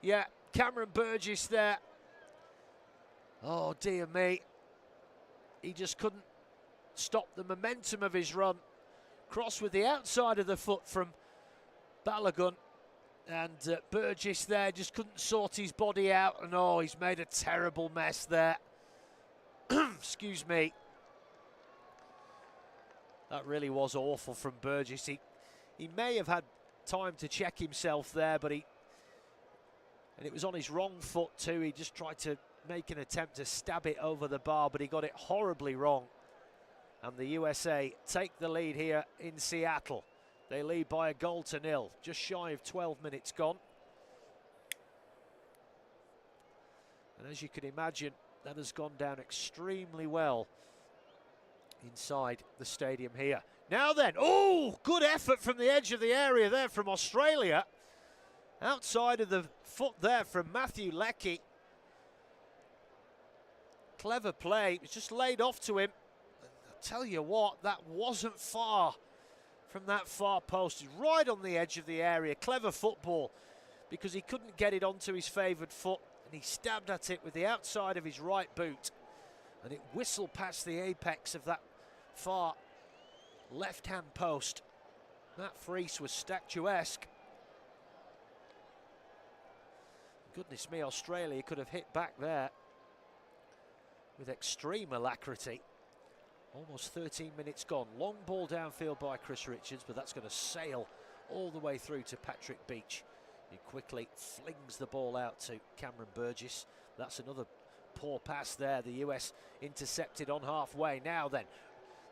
Yeah, Cameron Burgess there. Oh, dear me. He just couldn't stop the momentum of his run. Cross with the outside of the foot from Balogun. And Burgess there just couldn't sort his body out. And oh, he's made a terrible mess there. Excuse me. That really was awful from Burgess. He may have had time to check himself there, but it was on his wrong foot too. He just tried to make an attempt to stab it over the bar, but he got it horribly wrong. And the USA take the lead here in Seattle. They lead by 1-0, just shy of 12 minutes gone. And as you can imagine, that has gone down extremely well inside the stadium here. Now then, oh, good effort from the edge of the area there from Australia. Outside of the foot there from Matthew Leckie. Clever play, it was just laid off to him. I'll tell you what, that wasn't far from that far post. It's right on the edge of the area. Clever football, because he couldn't get it onto his favoured foot, and he stabbed at it with the outside of his right boot, and it whistled past the apex of that far left-hand post. That freeze was statuesque. Goodness me, Australia could have hit back there with extreme alacrity. Almost 13 minutes gone. Long ball downfield by Chris Richards, but that's going to sail all the way through to Patrick Beach. He quickly flings the ball out to Cameron Burgess. That's another poor pass there. The US intercepted on halfway. Now then,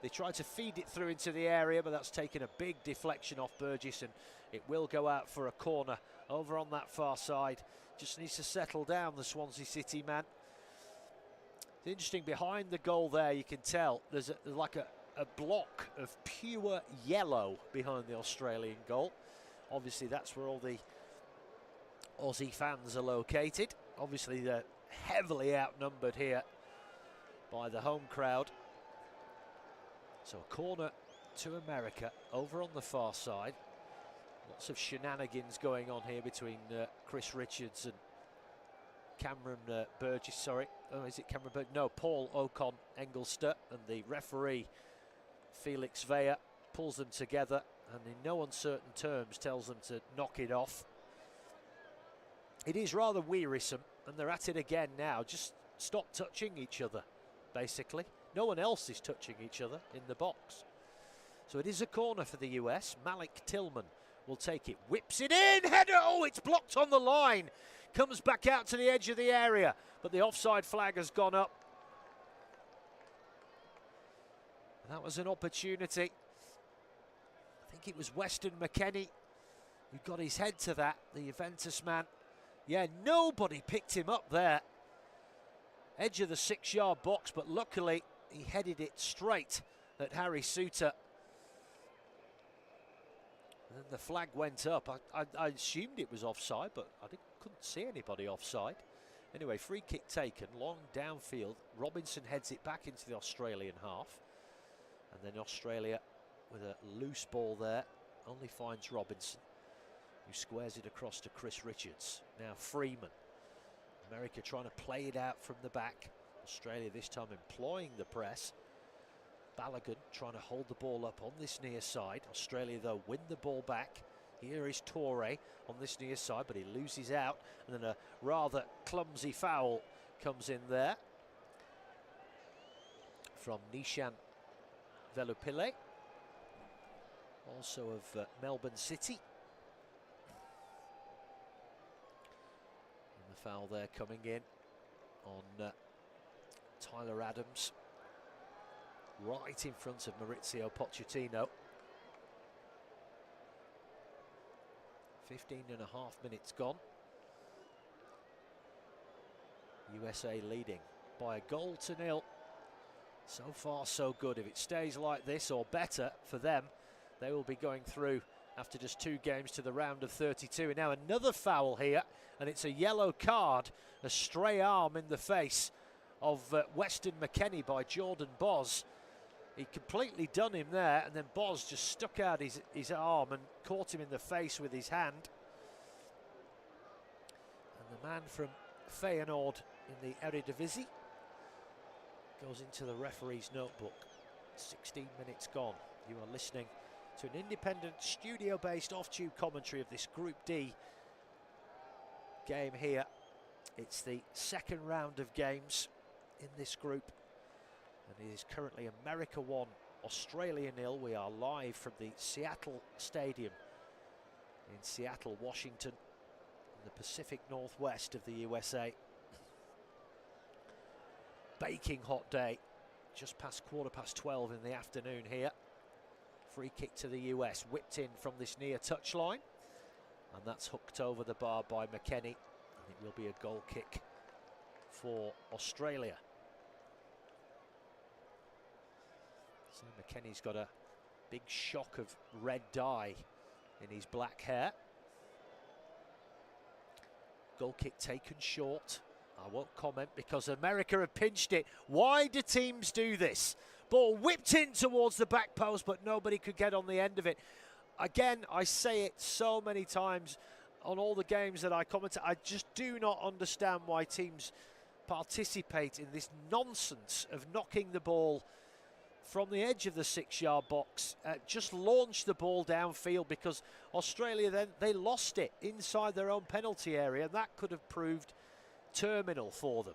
they tried to feed it through into the area, but that's taken a big deflection off Burgess, and it will go out for a corner over on that far side. Just needs to settle down, the Swansea City man. It's interesting, behind the goal there, you can tell there's like a block of pure yellow behind the Australian goal. Obviously, that's where all the Aussie fans are located. Obviously, they're heavily outnumbered here by the home crowd. So a corner to America over on the far side. Lots of shenanigans going on here between Chris Richards and Cameron Burgess, sorry. Oh, is it Cameron Burgess? No, Paul Ocon Engelster, and the referee Felix Vea pulls them together and in no uncertain terms tells them to knock it off. It is rather wearisome, and they're at it again now. Just stop touching each other, basically. No one else is touching each other in the box. So it is a corner for the US. Malik Tillman will take it, whips it in, header, oh, it's blocked on the line. Comes back out to the edge of the area, but the offside flag has gone up. And that was an opportunity. I think it was Weston McKennie who got his head to that, the Juventus man. Yeah, nobody picked him up there. Edge of the 6-yard box, but luckily he headed it straight at Harry Souttar. And then the flag went up. I assumed it was offside, but I couldn't see anybody offside. Anyway, free kick taken, long downfield. Robinson heads it back into the Australian half. And then Australia, with a loose ball there, only finds Robinson, who squares it across to Chris Richards. Now Freeman. America trying to play it out from the back. Australia this time employing the press. Balogun trying to hold the ball up on this near side. Australia, though, win the ball back. Here is Toure on this near side, but he loses out. And then a rather clumsy foul comes in there from Nishan Velupille, also of Melbourne City. And the foul there coming in on Tyler Adams, right in front of Maurizio Pochettino. 15.5 minutes gone. USA leading by 1-0. So far so good. If it stays like this or better for them, they will be going through after just 2 games to the round of 32. And now another foul here, and it's a yellow card, a stray arm in the face of Weston McKennie by Jordan Boz. He completely done him there, and then Boz just stuck out his arm and caught him in the face with his hand. And the man from Feyenoord in the Eredivisie goes into the referee's notebook. 16 minutes gone. You are listening to an independent, studio-based off-tube commentary of this Group D game here. It's the second round of games in this group, and it is currently America 1, Australia 0. We are live from the Seattle Stadium in Seattle, Washington, in the Pacific Northwest of the USA. Baking hot day, just past 12:15 in the afternoon here. Free kick to the US, whipped in from this near touchline, and that's hooked over the bar by McKennie, and it will be a goal kick for Australia. So McKennie's got a big shock of red dye in his black hair. Goal kick taken short. I won't comment because America have pinched it. Why do teams do this? Ball whipped in towards the back post, but nobody could get on the end of it. Again, I say it so many times on all the games that I comment. I just do not understand why teams participate in this nonsense of knocking the ball from the edge of the 6-yard box. Just launch the ball downfield, because Australia then, they lost it inside their own penalty area, and that could have proved terminal for them.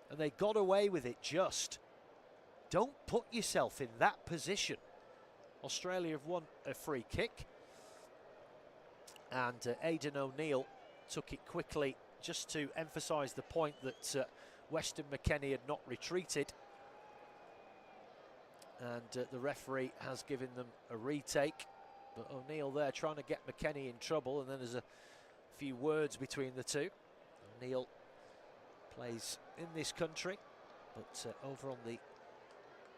And they got away with it just. Don't put yourself in that position. Australia have won a free kick, and Aidan O'Neill took it quickly just to emphasise the point that Weston McKennie had not retreated, and the referee has given them a retake. But O'Neill there trying to get McKennie in trouble, and then there's a few words between the two. O'Neill plays in this country, but over on the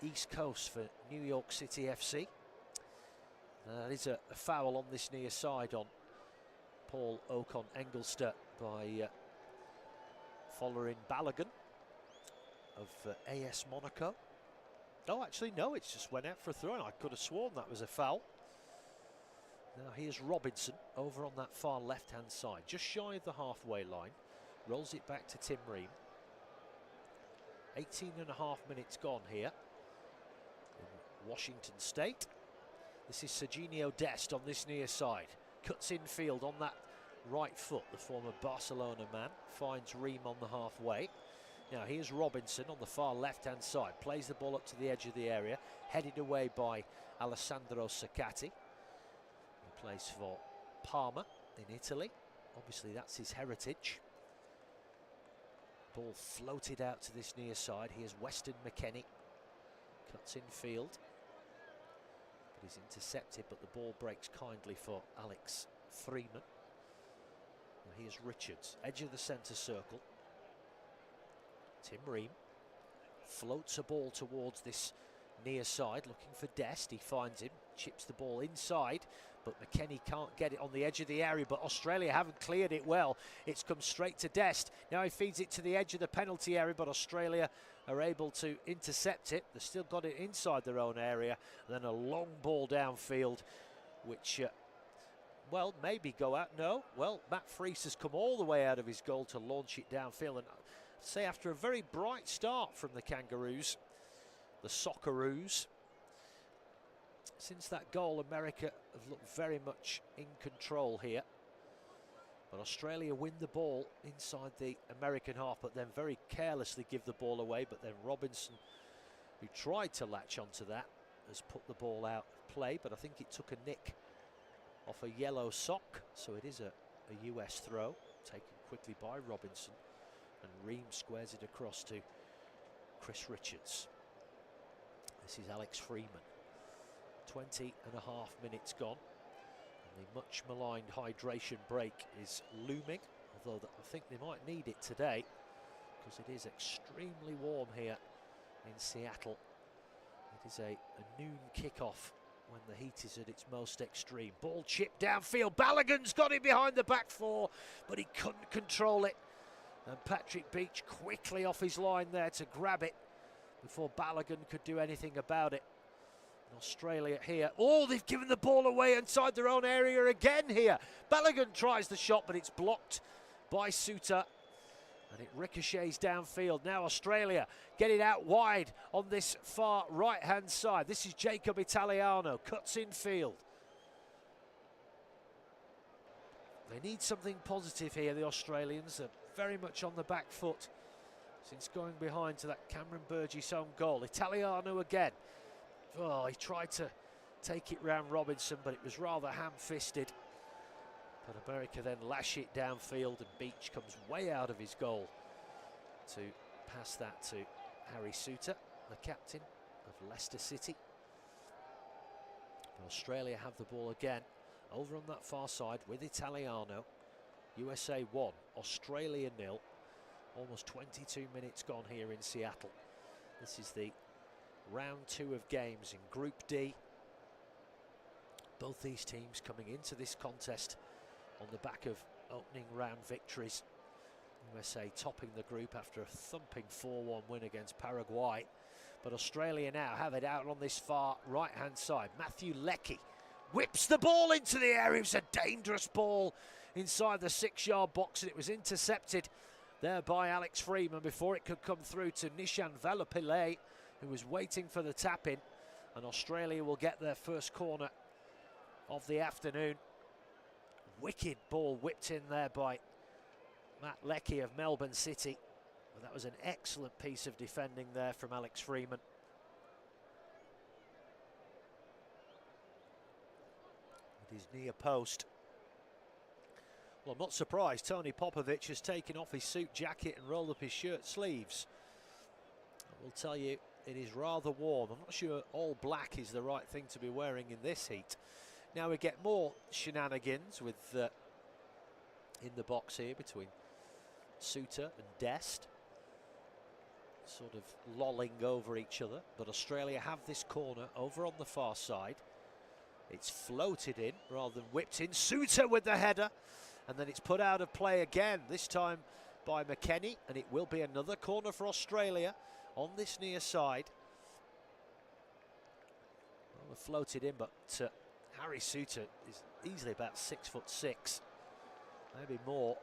East Coast for New York City FC. That is a foul on this near side on Paul Ocon-Engelster by Folarin Balogun of AS Monaco. Oh, actually, no, it just went out for a throw, and I could have sworn that was a foul. Now here's Robinson over on that far left-hand side, just shy of the halfway line. Rolls it back to Tim Ream. 18.5 minutes gone here in Washington State. This is Serginho Dest on this near side. Cuts infield on that right foot. The former Barcelona man finds Ream on the halfway. Now here's Robinson on the far left-hand side. Plays the ball up to the edge of the area. Headed away by Alessandro Saccati. He plays for Parma in Italy. Obviously that's his heritage. Ball floated out to this near side. Here's Weston McKennie. Cuts infield. But he's intercepted, but the ball breaks kindly for Alex Freeman. Now here's Richards, edge of the centre circle. Tim Ream floats a ball towards this near side, looking for Dest. He finds him, chips the ball inside, but McKennie can't get it on the edge of the area, but Australia haven't cleared it well. It's come straight to Dest. Now he feeds it to the edge of the penalty area, but Australia are able to intercept it. They've still got it inside their own area. And then a long ball downfield, which, well, maybe go out. No, well, Matt Freese has come all the way out of his goal to launch it downfield. And say after a very bright start from the Kangaroos, the Socceroos, since that goal, America have looked very much in control here. But Australia win the ball inside the American half, but then very carelessly give the ball away. But then Robinson, who tried to latch onto that, has put the ball out of play. But I think it took a nick off a yellow sock. So it is a US throw, taken quickly by Robinson. And Ream squares it across to Chris Richards. This is Alex Freeman. 20.5 minutes gone. And the much maligned hydration break is looming, although I think they might need it today, because it is extremely warm here in Seattle. It is a noon kickoff when the heat is at its most extreme. Ball chipped downfield. Balogun's got it behind the back four, but he couldn't control it. And Patrick Beach quickly off his line there to grab it before Balogun could do anything about it. And Australia here. Oh, they've given the ball away inside their own area again here. Balogun tries the shot, but it's blocked by Suter. And it ricochets downfield. Now Australia get it out wide on this far right-hand side. This is Jacob Italiano, cuts in field. They need something positive here, the Australians. They're very much on the back foot since going behind to that Cameron Burgess own goal. Italiano again. Oh, he tried to take it round Robinson, but it was rather ham-fisted. But America then lash it downfield, and Beach comes way out of his goal to pass that to Harry Suter, the captain of Leicester City. But Australia have the ball again over on that far side with Italiano. USA 1, Australia 0. Almost 22 minutes gone here in Seattle. This is the round 2 of games in Group D. Both these teams coming into this contest on the back of opening round victories. USA topping the group after a thumping 4-1 win against Paraguay. But Australia now have it out on this far right-hand side. Matthew Leckie whips the ball into the air. It was a dangerous ball inside the 6-yard box, and it was intercepted there by Alex Freeman before it could come through to Nishan Valapillay, who was waiting for the tap-in. And Australia will get their first corner of the afternoon. Wicked ball whipped in there by Matt Leckie of Melbourne City. Well, that was an excellent piece of defending there from Alex Freeman. With his near post. Well, I'm not surprised. Tony Popovic has taken off his suit jacket and rolled up his shirt sleeves. I will tell you, it is rather warm. I'm not sure all black is the right thing to be wearing in this heat. Now we get more shenanigans with in the box here between Suter and Dest, sort of lolling over each other. But Australia have this corner over on the far side. It's floated in rather than whipped in. Suter with the header, and then it's put out of play again, this time by McKennie, and it will be another corner for Australia on this near side. Well, floated in, but Harry Suter is easily about 6'6", maybe more.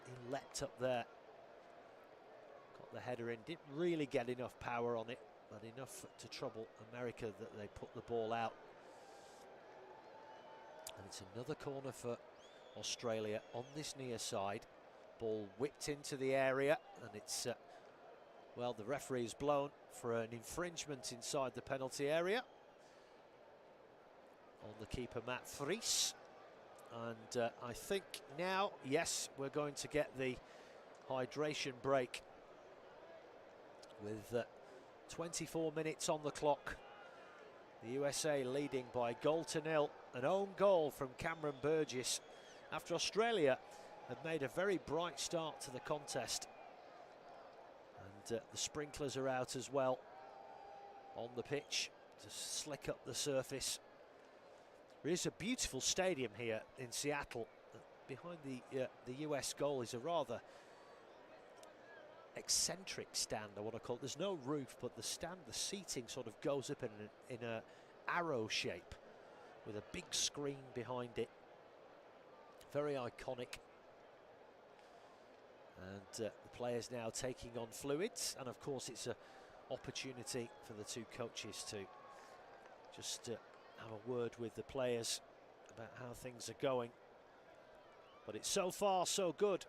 He leapt up there, got the header in, didn't really get enough power on it, but enough to trouble America that they put the ball out. And it's another corner for Australia on this near side. Ball whipped into the area, and it's, well, the referee is blown for an infringement inside the penalty area on the keeper Matt Fries. And I think now, yes, we're going to get the hydration break with 24 minutes on the clock. The USA leading by 0-0, an own goal from Cameron Burgess after Australia have made a very bright start to the contest. And the sprinklers are out as well on the pitch to slick up the surface. There is a beautiful stadium here in Seattle. Behind the US goal is a rather eccentric stand, I want to call it. There's no roof, but the stand, the seating sort of goes up in a arrow shape with a big screen behind it. Very iconic. And the players now taking on fluids, and of course it's an opportunity for the two coaches to just have a word with the players about how things are going. But it's so far so good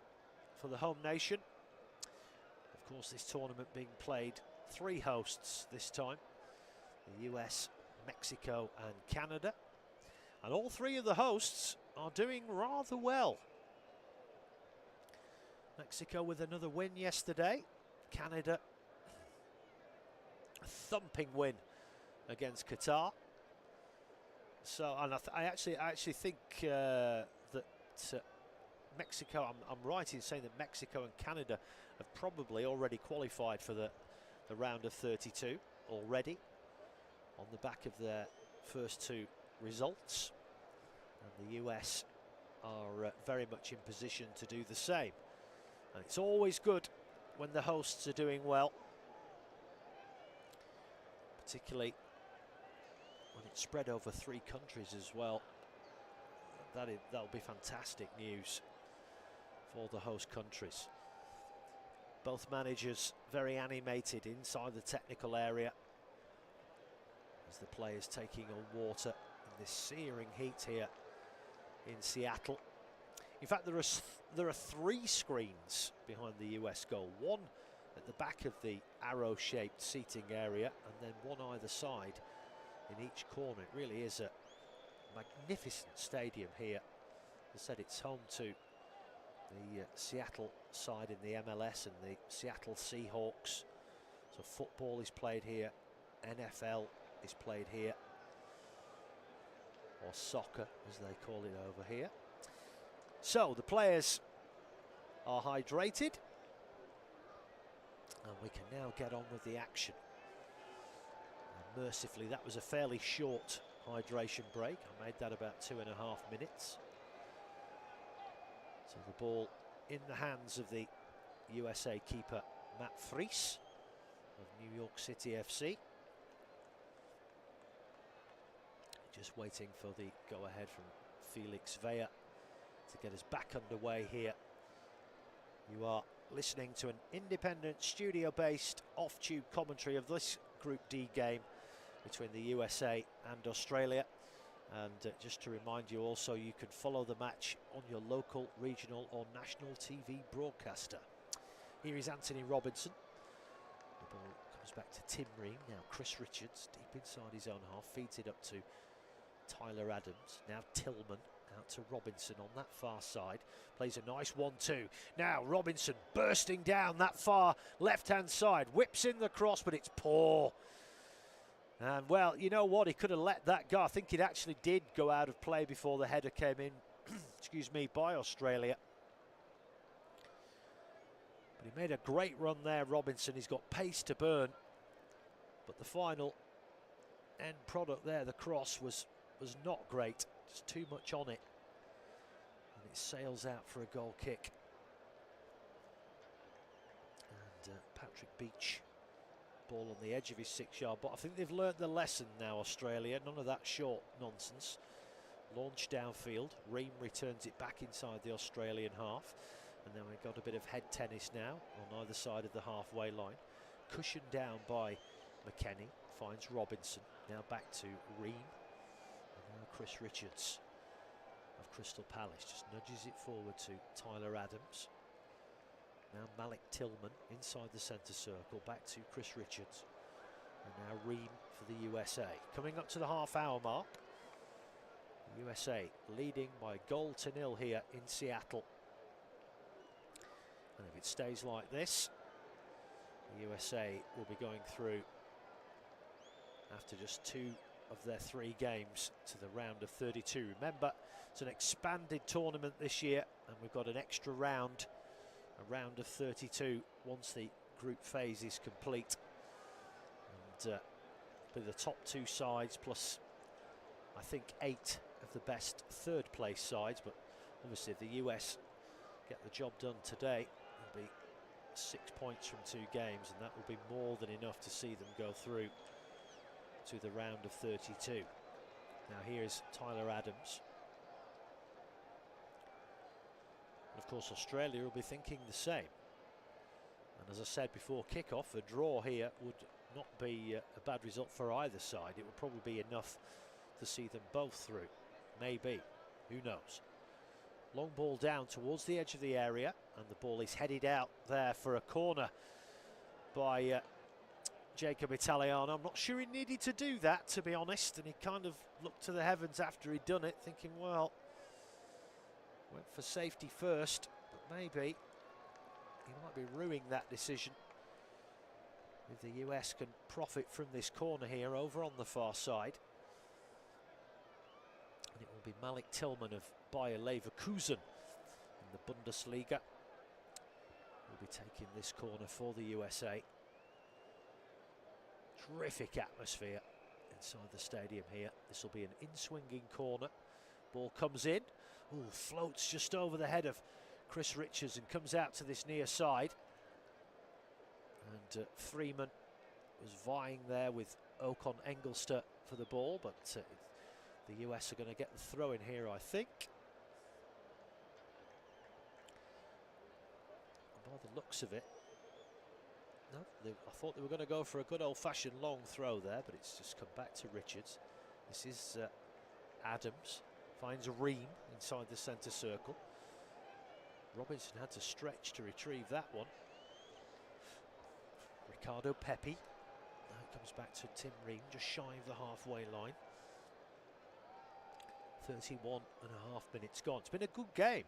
for the home nation. Of course, this tournament being played 3 hosts this time: the US, Mexico and Canada. And all 3 of the hosts are doing rather well. Mexico with another win yesterday. Canada, a thumping win against Qatar. So, and I actually think that Mexico, I'm right in saying that Mexico and Canada have probably already qualified for the round of 32 already on the back of their first 2 results. And the US are very much in position to do the same. And it's always good when the hosts are doing well, particularly when it's spread over 3 countries as well. That'll be fantastic news for the host countries. Both managers very animated inside the technical area as the players taking on water in this searing heat here in Seattle. In fact, there are 3 screens behind the US goal. One at the back of the arrow-shaped seating area, and then one either side in each corner. It really is a magnificent stadium here. As I said, it's home to the Seattle side in the MLS and the Seattle Seahawks. So football is played here, NFL is played here, or soccer as they call it over here. So the players are hydrated, and we can now get on with the action. And mercifully, that was a fairly short hydration break. I made that about 2.5 minutes. So the ball in the hands of the USA keeper Matt Fries of New York City FC. Just waiting for the go-ahead from Felix Vea to get us back underway here. You are listening to an independent, studio-based, off-tube commentary of this Group D game between the USA and Australia. And just to remind you also, you can follow the match on your local, regional or national TV broadcaster. Here is Anthony Robinson. The ball comes back to Tim Ream. Now Chris Richards, deep inside his own half, feeds it up to Tyler Adams. Now Tillman out to Robinson on that far side. Plays a nice 1-2. Now Robinson bursting down that far left-hand side. Whips in the cross, but it's poor. And, well, you know what? He could have let that go. I think it actually did go out of play before the header came in, excuse me, by Australia. But he made a great run there, Robinson. He's got pace to burn. But the final end product there, the cross, was not great. Just too much on it. And it sails out for a goal kick. And Patrick Beach. Ball on the edge of his 6-yard, but I think they've learnt the lesson now, Australia. None of that short nonsense. Launch downfield. Ream returns it back inside the Australian half. And then we've got a bit of head tennis now on either side of the halfway line. Cushioned down by McKennie. Finds Robinson. Now back to Ream. And now Chris Richards of Crystal Palace just nudges it forward to Tyler Adams. Now Malik Tillman inside the centre circle, back to Chris Richards. And now Ream for the USA. Coming up to the half-hour mark. The USA leading by 1-0 here in Seattle. And if it stays like this, the USA will be going through after just 2 of their 3 games to the round of 32. Remember, it's an expanded tournament this year, and we've got an extra round. A round of 32 once the group phase is complete. And with the top 2 sides plus I think 8 of the best 3rd place sides, but obviously if the US get the job done today, it'll be 6 points from 2 games, and that will be more than enough to see them go through to the round of 32. Now here's Tyler Adams. Of course, Australia will be thinking the same. And as I said before kick-off, a draw here would not be a bad result for either side. It would probably be enough to see them both through. Maybe. Who knows? Long ball down towards the edge of the area, and the ball is headed out there for a corner by Jacob Italiano. I'm not sure he needed to do that, to be honest, and he kind of looked to the heavens after he'd done it, thinking, well, went for safety first, but maybe he might be ruining that decision. If the US can profit from this corner here over on the far side. And it will be Malik Tillman of Bayer Leverkusen in the Bundesliga. Will be taking this corner for the USA. Terrific atmosphere inside the stadium here. This will be an in-swinging corner. Ball comes in. Ooh, floats just over the head of Chris Richards and comes out to this near side. And Freeman was vying there with Ocon Engelster for the ball, but the US are going to get the throw in here, I think. the looks of it. No, I thought they were going to go for a good old-fashioned long throw there, but it's just come back to Richards. This is Adams, finds Ream inside the centre circle. Robinson had to stretch to retrieve that one. Ricardo Pepi. Now it comes back to Tim Ream, just shy of the halfway line. 31 and a half minutes gone. It's been a good game.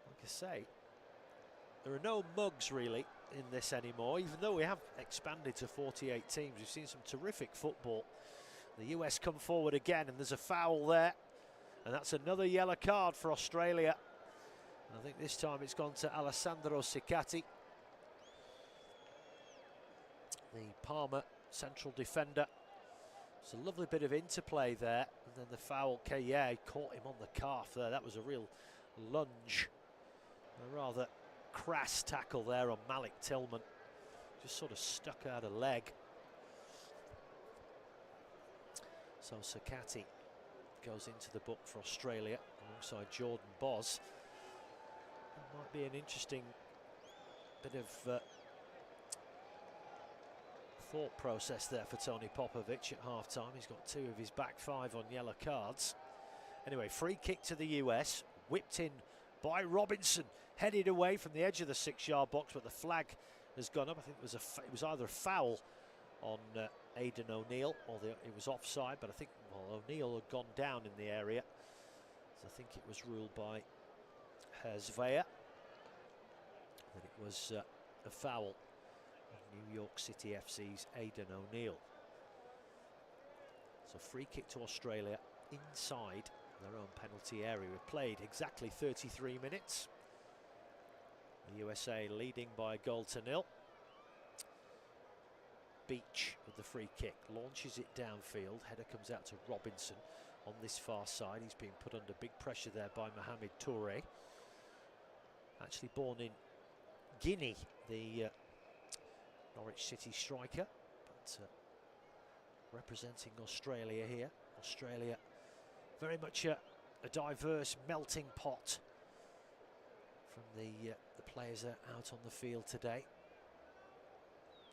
Like I say, there are no mugs really in this anymore, even though we have expanded to 48 teams. We've seen some terrific football. The US come forward again, and there's a foul there, and that's another yellow card for Australia. And I think this time it's gone to Alessandro Cicatti, the Parma central defender. It's a lovely bit of interplay there, and then the foul. Kaye caught him on the calf there. That was a real lunge. A rather crass tackle there on Malik Tillman. Just sort of stuck out a leg. So Cicatti goes into the book for Australia alongside Jordan Boz. It might be an interesting bit of thought process there for Tony Popovic at half-time. He's got 2 of his back 5 on yellow cards. Anyway, free kick to the US, whipped in by Robinson, headed away from the edge of the 6-yard box, but the flag has gone up. I think it was either a foul on Aidan O'Neill, or it was offside, but I think O'Neill had gone down in the area. So I think it was ruled by Herzveya that it was a foul. New York City FC's Aidan O'Neill. So free kick to Australia inside their own penalty area. We've played exactly 33 minutes. The USA leading by a goal to nil. Beach with the free kick, launches it downfield. Header comes out to Robinson on this far side. He's being put under big pressure there by Mohamed Touré. Actually born in Guinea, the Norwich City striker, but representing Australia here. Australia very much a diverse melting pot from the players that are out on the field today.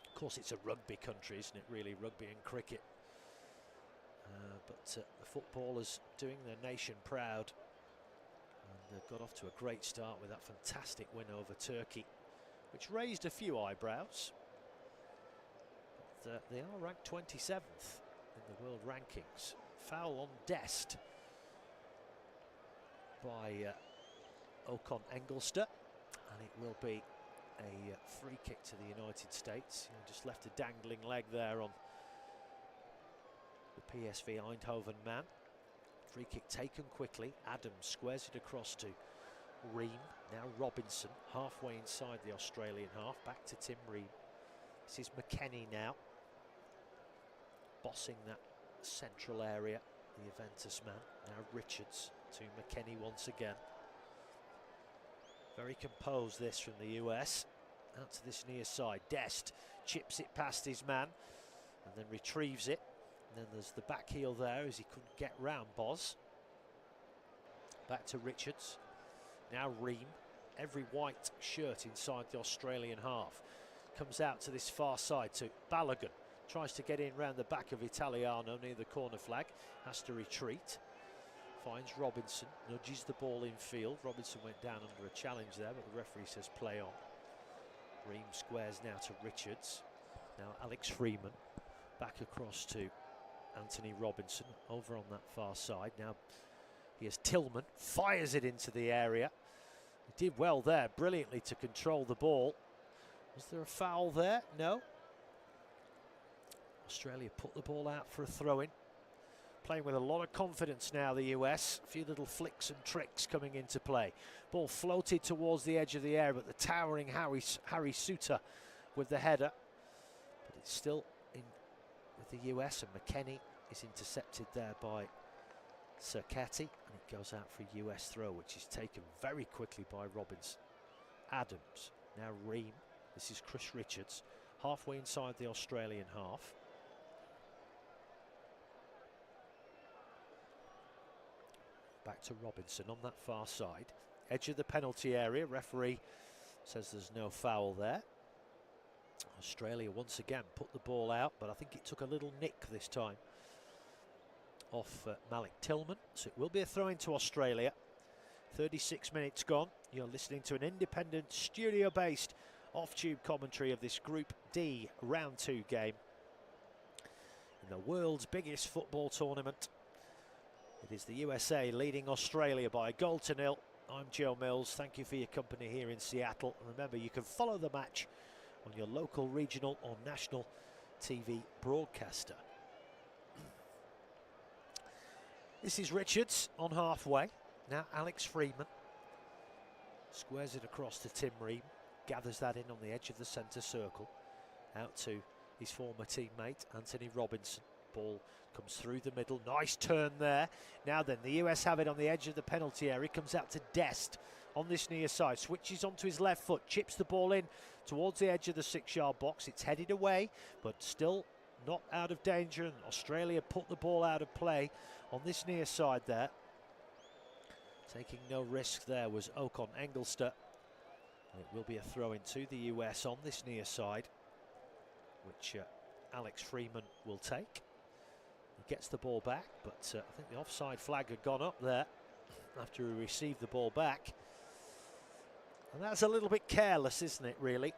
Of course, it's a rugby country, isn't it, really, rugby and cricket. But the footballers doing their nation proud, and they've got off to a great start with that fantastic win over Turkey, which raised a few eyebrows. They are ranked 27th in the world rankings. Foul on Dest by Ocon Engelster, and it will be a free kick to the United States. Just left a dangling leg there on the PSV Eindhoven man. Free kick taken quickly. Adams squares it across to Ream. Now Robinson halfway inside the Australian half. Back to Tim Ream. This is McKennie now, bossing that central area, the Juventus man. Now Richards to McKennie once again. Very composed this from the US. Out to this near side. Dest chips it past his man and then retrieves it. And then there's the back heel there as he couldn't get round Boz. Back to Richards. Now Ream. Every white shirt inside the Australian half. Comes out to this far side to Balogun. Tries to get in round the back of Italiano near the corner flag. Has to retreat. Finds Robinson. Nudges the ball in field. Robinson went down under a challenge there, but the referee says play on. Ream squares now to Richards. Now Alex Freeman. Back across to Anthony Robinson. Over on that far side. Now here's Tillman. Fires it into the area. He did well there. Brilliantly to control the ball. Was there a foul there? No. Australia put the ball out for a throw-in. Playing with a lot of confidence now, the US. A few little flicks and tricks coming into play. Ball floated towards the edge of the area, but the towering Harry Suter with the header. But it's still in with the US, and McKennie is intercepted there by Cicatti, and it goes out for a US throw, which is taken very quickly by Robinson. Adams, now Ream. This is Chris Richards, halfway inside the Australian half. Back to Robinson on that far side. Edge of the penalty area. Referee says there's no foul there. Australia once again put the ball out, but I think it took a little nick this time off Malik Tillman. So it will be a throw into Australia. 36 minutes gone. You're listening to an independent, studio-based off-tube commentary of this Group D Round 2 game in the world's biggest football tournament. It is the USA leading Australia by 1-0. I'm Joe Mills. Thank you for your company here in Seattle. Remember, you can follow the match on your local, regional or national TV broadcaster. This is Richards on halfway. Now Alex Freeman squares it across to Tim Ream, gathers that in on the edge of the centre circle, out to his former teammate Anthony Robinson. Ball comes through the middle, nice turn there. Now then, the US have it on the edge of the penalty area, comes out to Dest on this near side, switches onto his left foot, chips the ball in towards the edge of the 6-yard box. It's headed away, but still not out of danger, and Australia put the ball out of play on this near side there. Taking no risk there was Ocon Engelster. It will be a throw in to the US on this near side, which Alex Freeman will take. He gets the ball back, but I think the offside flag had gone up there after he received the ball back. And that's a little bit careless, isn't it, really?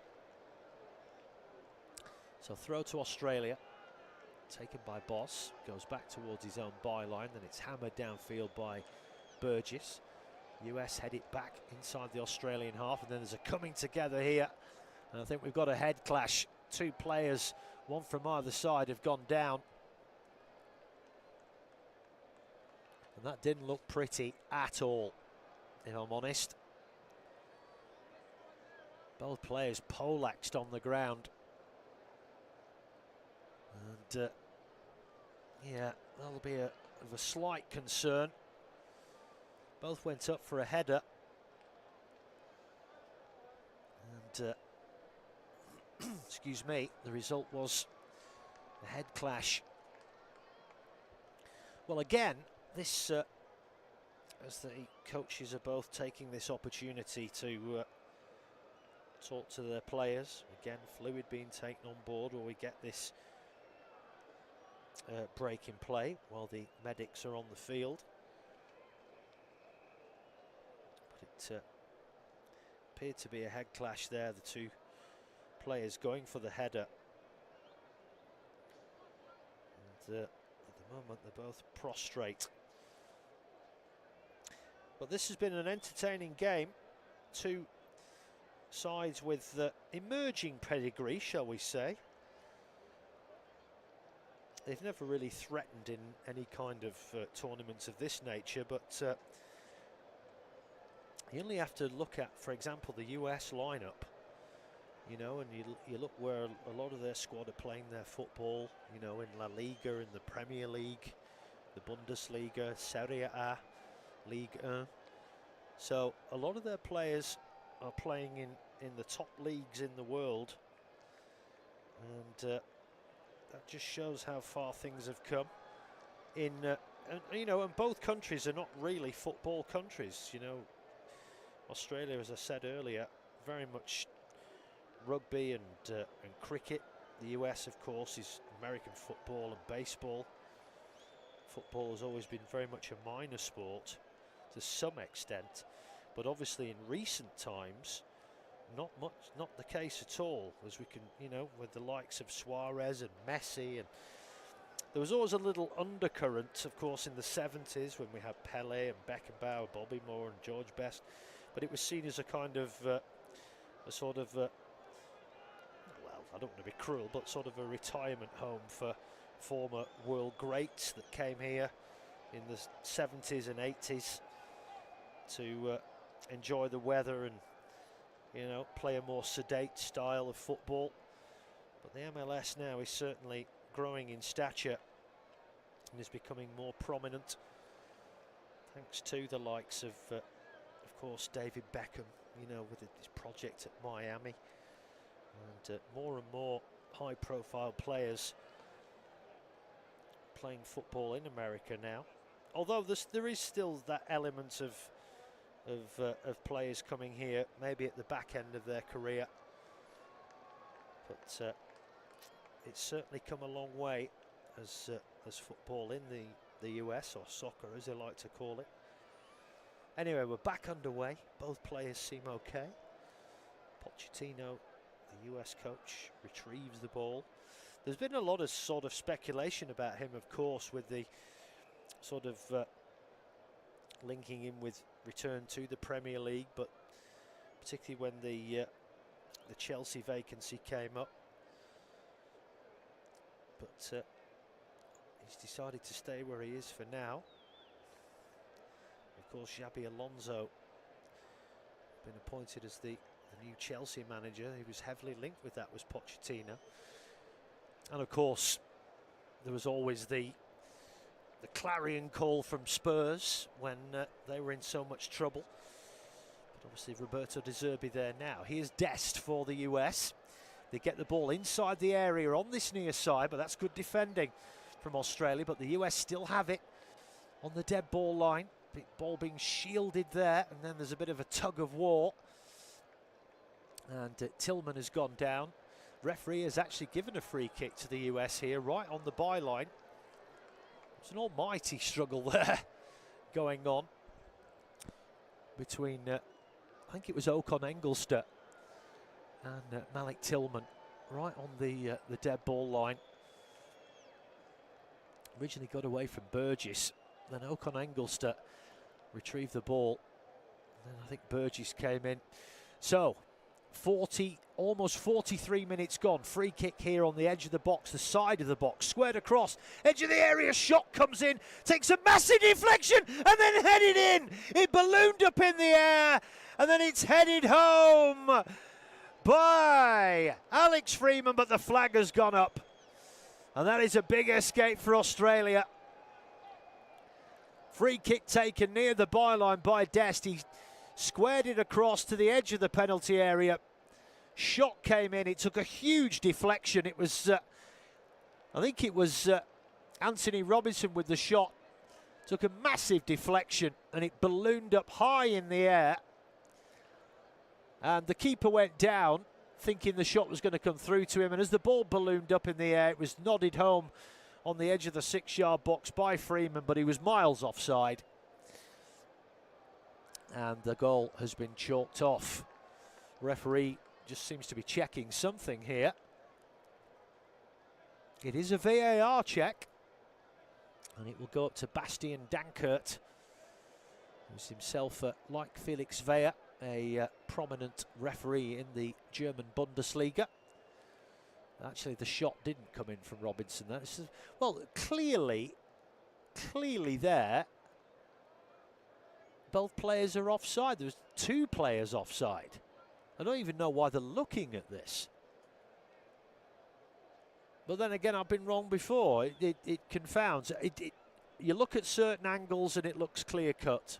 So throw to Australia, taken by Boss, goes back towards his own byline, then it's hammered downfield by Burgess. US head it back inside the Australian half, and then there's a coming together here. And I think we've got a head clash. Two players, one from either side, have gone down. And that didn't look pretty at all, if I'm honest. Both players poleaxed on the ground. And yeah, that'll be of a slight concern. Both went up for a header. And excuse me, the result was a head clash. Well, again, this as the coaches are both taking this opportunity to talk to their players. Again, fluid being taken on board, or we get this break in play while the medics are on the field. But it appeared to be a head clash there, the two players going for the header. And at the moment they're both prostrate. But this has been an entertaining game. Two sides with emerging pedigree, shall we say. They've never really threatened in any kind of tournaments of this nature, but you only have to look at, for example, the US lineup, you know, and you look where a lot of their squad are playing their football, you know, in La Liga, in the Premier League, the Bundesliga, Serie A, Ligue 1. So a lot of their players are playing in the top leagues in the world, and that just shows how far things have come. And, you know, and both countries are not really football countries. You know, Australia, as I said earlier, very much rugby and cricket. The US, of course, is American football and baseball. Football has always been very much a minor sport to some extent, but obviously in recent times, not the case at all, as we can, you know, with the likes of Suarez and Messi, and there was always a little undercurrent, of course, in the 70s when we had Pele and Beckenbauer, Bobby Moore and George Best, but it was seen as a kind of a sort of well, I don't want to be cruel, but sort of a retirement home for former world greats that came here in the 70s and 80s to enjoy the weather and, you know, play a more sedate style of football. But the MLS now is certainly growing in stature and is becoming more prominent, thanks to the likes of course, David Beckham, you know, with his project at Miami, and more and more high-profile players playing football in America now. Although there is still that element of of players coming here, maybe at the back end of their career. But it's certainly come a long way as football in the US, or soccer as they like to call it. Anyway, we're back underway. Both players seem okay. Pochettino, the US coach, retrieves the ball. There's been a lot of sort of speculation about him, of course, with the sort of linking him with return to the Premier League, but particularly when the Chelsea vacancy came up. But he's decided to stay where he is for now. Of course, Xabi Alonso been appointed as the new Chelsea manager. He was heavily linked with that, was Pochettino. And of course, there was always the clarion call from Spurs when they were in so much trouble. But obviously Roberto De Zerbi there now. Here's Dest for the US. They get the ball inside the area on this near side, but that's good defending from Australia. But the US still have it on the dead ball line. Ball being shielded there, and then there's a bit of a tug of war. And Tillman has gone down. Referee has actually given a free kick to the US here, right on the byline. It's an almighty struggle there going on between, I think it was Ocon Engelstad and Malik Tillman, right on the dead ball line. Originally got away from Burgess, then Ocon Engelstad retrieved the ball, and then I think Burgess came in. So, almost 43 minutes gone. Free kick here on the edge of the box, the side of the box, squared across, edge of the area, shot comes in, takes a massive deflection, and then headed in. It ballooned up in the air, and then it's headed home by Alex Freeman, but the flag has gone up. And that is a big escape for Australia. Free kick taken near the byline by Dest. He squared it across to the edge of the penalty area. Shot came in. It took a huge deflection. It was, I think it was Anthony Robinson with the shot. Took a massive deflection and it ballooned up high in the air. And the keeper went down, thinking the shot was going to come through to him. And as the ball ballooned up in the air, it was nodded home on the edge of the 6-yard box by Freeman, but he was miles offside. And the goal has been chalked off. Referee just seems to be checking something here. It is a VAR check, and it will go up to Bastian Dankert, who's himself, like Felix Weyer, a prominent referee in the German Bundesliga. Actually, the shot didn't come in from Robinson. Well, clearly there, both players are offside. There's 2 players offside. I don't even know why they're looking at this. But then again, I've been wrong before. It confounds. You look at certain angles and it looks clear-cut.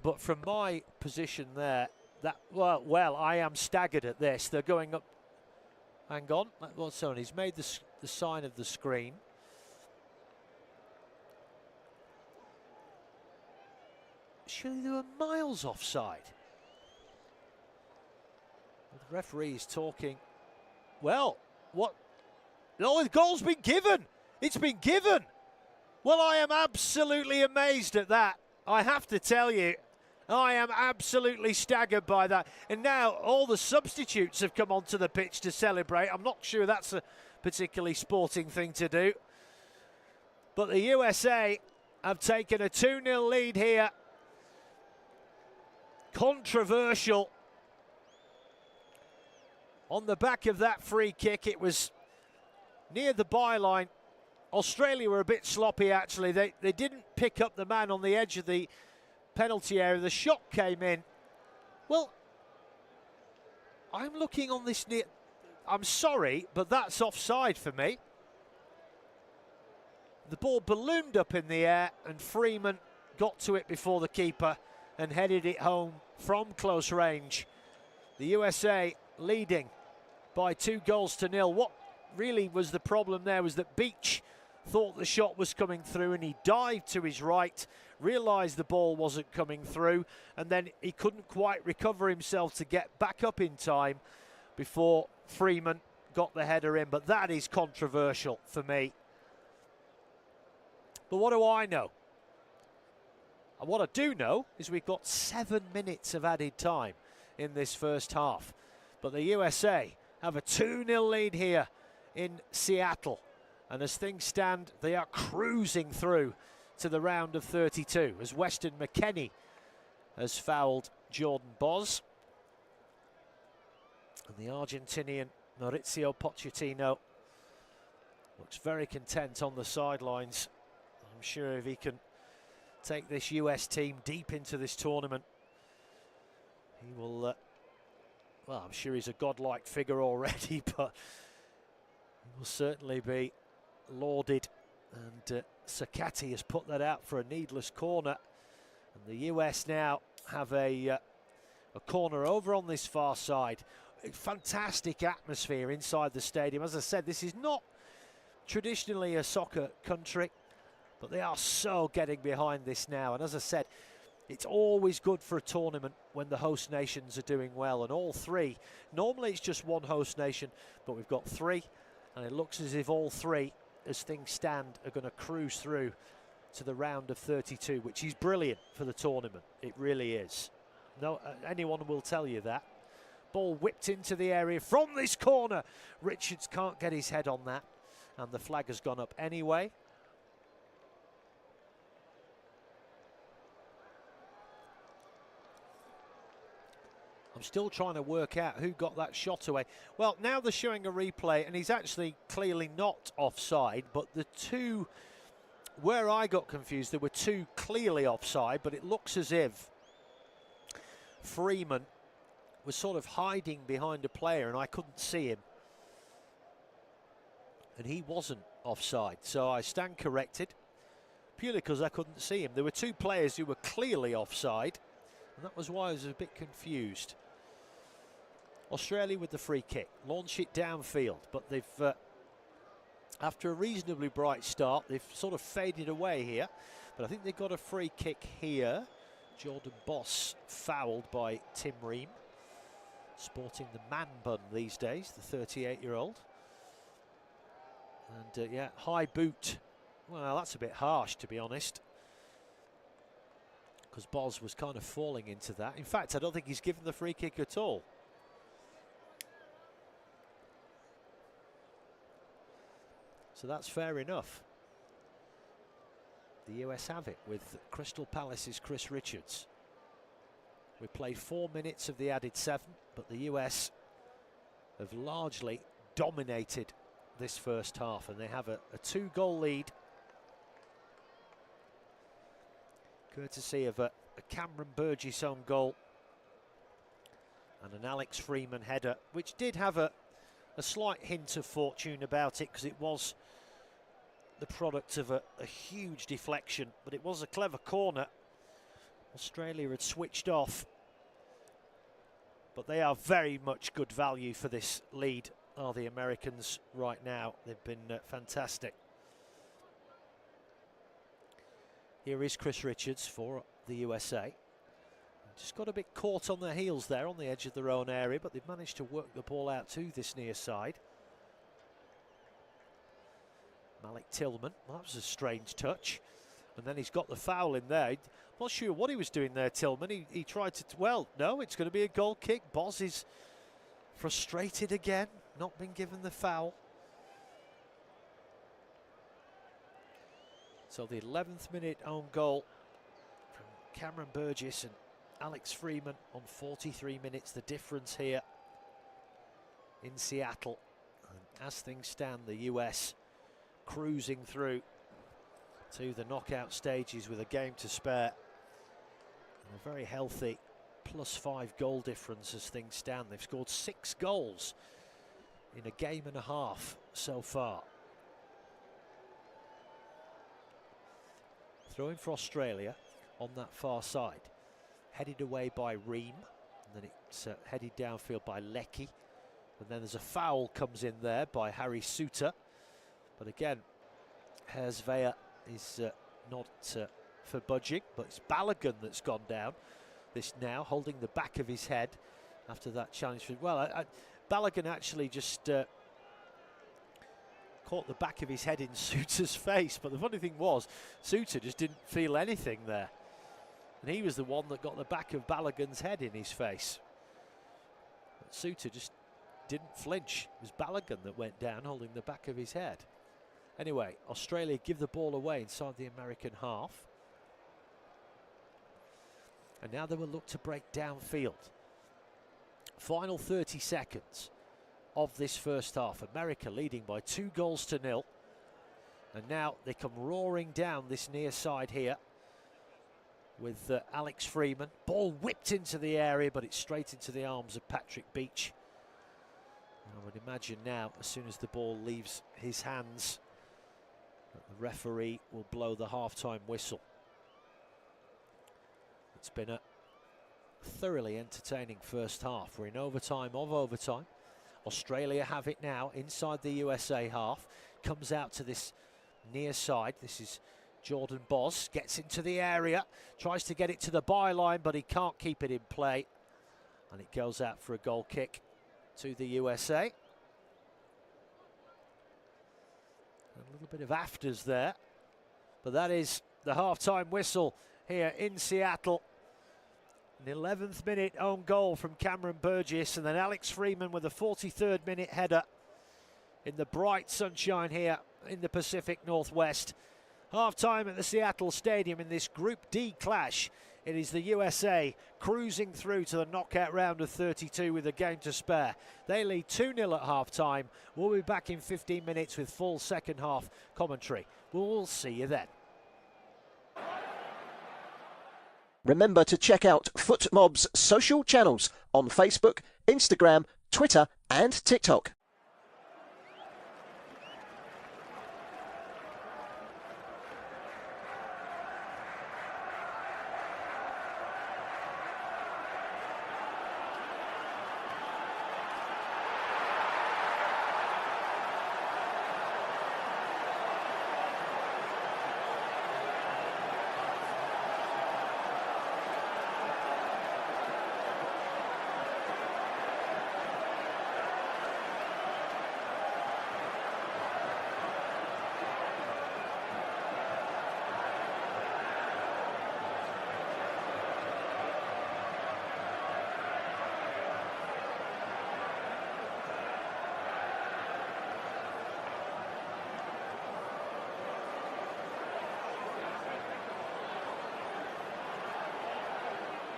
But from my position there, well, I am staggered at this. They're going up. Hang on. What's on? He's made the sign of the screen. Surely they were miles offside. The referee is talking. Well, what? No, the goal's been given. It's been given. Well, I am absolutely amazed at that. I have to tell you. I am absolutely staggered by that. And now all the substitutes have come onto the pitch to celebrate. I'm not sure that's a particularly sporting thing to do. But the USA have taken a 2-0 lead here. Controversial. On the back of that free kick, it was near the byline. Australia were a bit sloppy, actually. They didn't pick up the man on the edge of the penalty area. The shot came in. Well, I'm looking on this near. I'm sorry, but that's offside for me. The ball ballooned up in the air and Freeman got to it before the keeper and headed it home from close range. The USA leading by 2-0. What really was the problem there was that Beach thought the shot was coming through and he dived to his right realised the ball wasn't coming through, and then he couldn't quite recover himself to get back up in time before Freeman got the header in. But that is controversial for me. But what do I know? And what I do know is we've got 7 minutes of added time in this first half. But the USA have a 2-0 lead here in Seattle. And as things stand, they are cruising through to the round of 32 as Weston McKennie has fouled Jordan Bosz. And the Argentinian Maurizio Pochettino looks very content on the sidelines. I'm sure if he can take this US team deep into this tournament, he will, well, I'm sure he's a godlike figure already, but he will certainly be lauded. And Sakati has put that out for a needless corner. And the US now have a corner over on this far side. A fantastic atmosphere inside the stadium. As I said, this is not traditionally a soccer country, but they are so getting behind this now. And as I said, it's always good for a tournament when the host nations are doing well. And all three, normally it's just one host nation, but we've got three. And it looks as if all three, as things stand, are going to cruise through to the round of 32, which is brilliant for the tournament. It really is. No, anyone will tell you that. Ball whipped into the area from this corner. Richards can't get his head on that. And the flag has gone up anyway. I'm still trying to work out who got that shot away. Well, now they're showing a replay, and he's actually clearly not offside, but the two, where I got confused, there were two clearly offside, but it looks as if Freeman was sort of hiding behind a player, and I couldn't see him. And he wasn't offside, so I stand corrected, purely because I couldn't see him. There were two players who were clearly offside, and that was why I was a bit confused. Australia with the free kick, launch it downfield, but they've, after a reasonably bright start, they've sort of faded away here. But I think they've got a free kick here. Jordan Bosz fouled by Tim Ream, sporting the man bun these days, the 38-year-old. And yeah, high boot. Well, that's a bit harsh, to be honest, because Bosz was kind of falling into that. In fact, I don't think he's given the free kick at all. So that's fair enough. The US have it with Crystal Palace's Chris Richards. We've played 4 minutes of the added 7, but the US have largely dominated this first half, and they have a 2-goal lead, courtesy of a Cameron Burgess own goal and an Alex Freeman header, which did have a slight hint of fortune about it, because it was the product of a huge deflection, but it was a clever corner. Australia had switched off, but they are very much good value for this lead, are the Americans right now. They've been fantastic. Here is Chris Richards for the USA. Just got a bit caught on their heels there on the edge of their own area, but they've managed to work the ball out to this near side. Malik Tillman, well, that was a strange touch. And then he's got the foul in there. I'm not sure what he was doing there, Tillman. He tried to, well, no, it's going to be a goal kick. Bosz is frustrated again, not been given the foul. So the 11th minute own goal from Cameron Burgess and Alex Freeman on 43 minutes. The difference here in Seattle. And as things stand, the US cruising through to the knockout stages with a game to spare. And a very healthy +5 goal difference as things stand. They've scored 6 goals in a game and a half so far. Throwing for Australia on that far side. Headed away by Ream, and then it's headed downfield by Leckie. And then there's a foul comes in there by Harry Suter. But again, Herzveer is not for budging, but it's Balogun that's gone down. This now, holding the back of his head after that challenge. Well, Balogun actually just caught the back of his head in Suter's face, but the funny thing was, Suter just didn't feel anything there. And he was the one that got the back of Balogun's head in his face. But Suter just didn't flinch. It was Balogun that went down holding the back of his head. Anyway, Australia give the ball away inside the American half. And now they will look to break downfield. Final 30 seconds of this first half. America leading by 2-0. And now they come roaring down this near side here with Alex Freeman. Ball whipped into the area, but it's straight into the arms of Patrick Beach. And I would imagine now, as soon as the ball leaves his hands, that the referee will blow the half-time whistle. It's been a thoroughly entertaining first half. We're in overtime of overtime. Australia have it now inside the USA half. Comes out to this near side. This is Jordan Boz. Gets into the area. Tries to get it to the byline, but he can't keep it in play. And it goes out for a goal kick to the USA. A little bit of afters there. But that is the half-time whistle here in Seattle. An 11th minute own goal from Cameron Burgess, and then Alex Freeman with a 43rd minute header in the bright sunshine here in the Pacific Northwest. Half time at the Seattle Stadium in this Group D clash. It is the USA cruising through to the knockout round of 32 with a game to spare. They lead 2-0 at half time. We'll be back in 15 minutes with full second half commentary. We'll see you then. Remember to check out FootMob's social channels on Facebook, Instagram, Twitter and TikTok.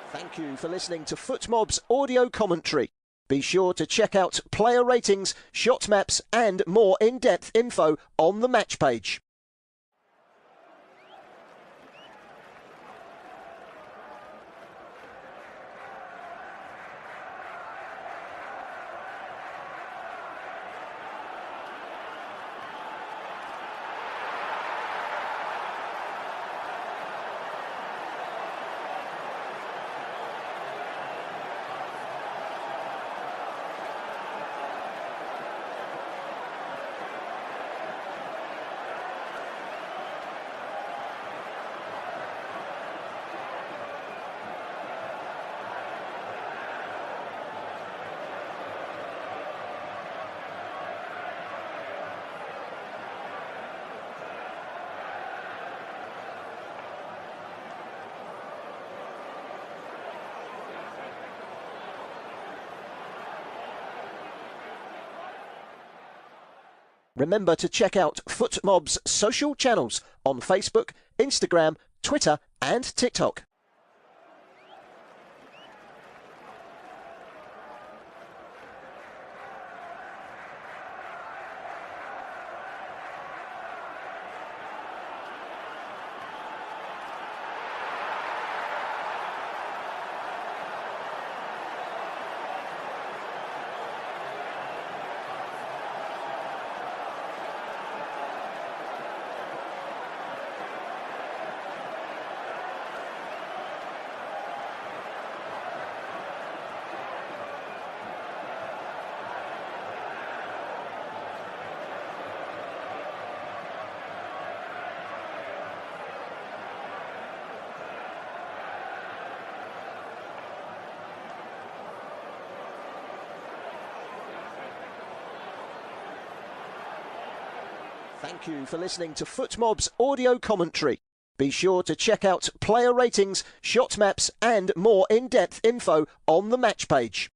Thank you for listening to FootMob's audio commentary. Be sure to check out player ratings, shot maps and more in-depth info on the match page. Remember to check out FootMob's social channels on Facebook, Instagram, Twitter and TikTok. Thank you for listening to FootMob's audio commentary. Be sure to check out player ratings, shot maps and more in-depth info on the match page.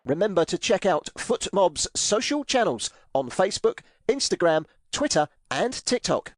Remember to check out FootMob's social channels on Facebook, Instagram, Twitter and TikTok.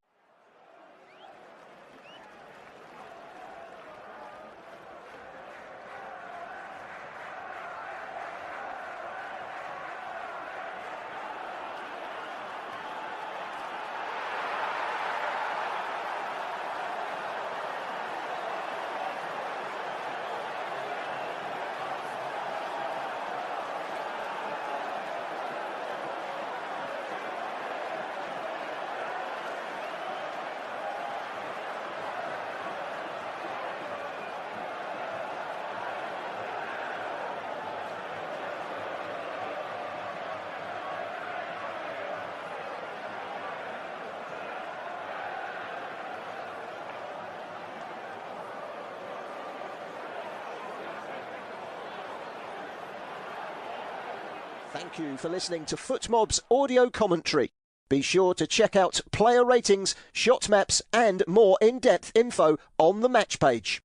Thank you for listening to FootMob's audio commentary. Be sure to check out player ratings, shot maps and more in-depth info on the match page.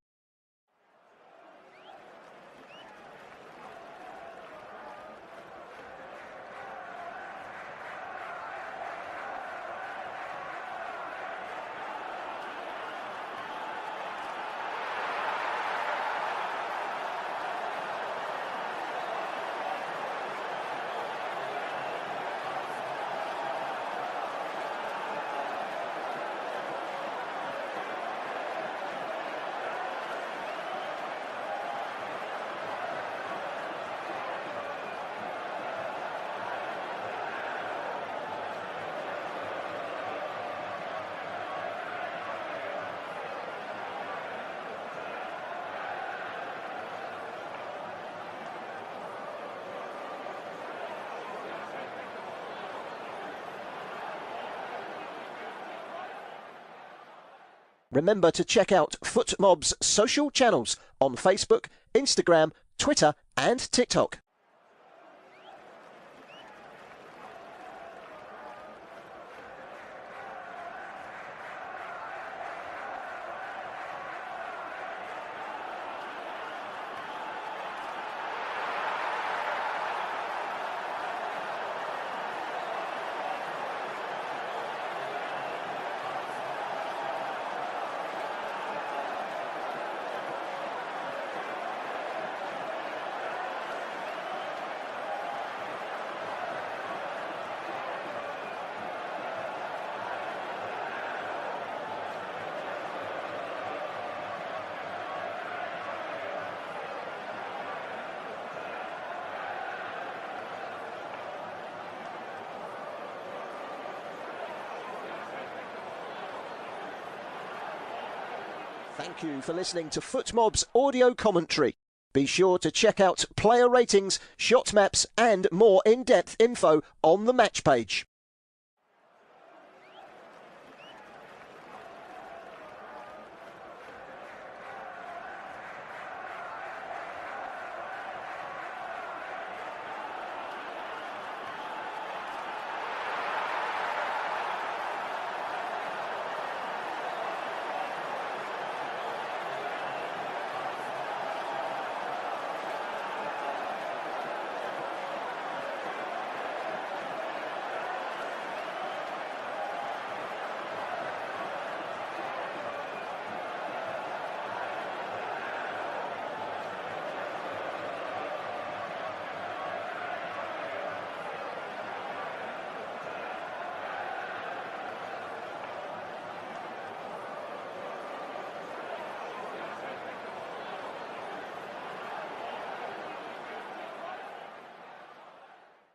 Remember to check out FootMob's social channels on Facebook, Instagram, Twitter and TikTok. Thank you for listening to FootMob's audio commentary. Be sure to check out player ratings, shot maps and more in-depth info on the match page.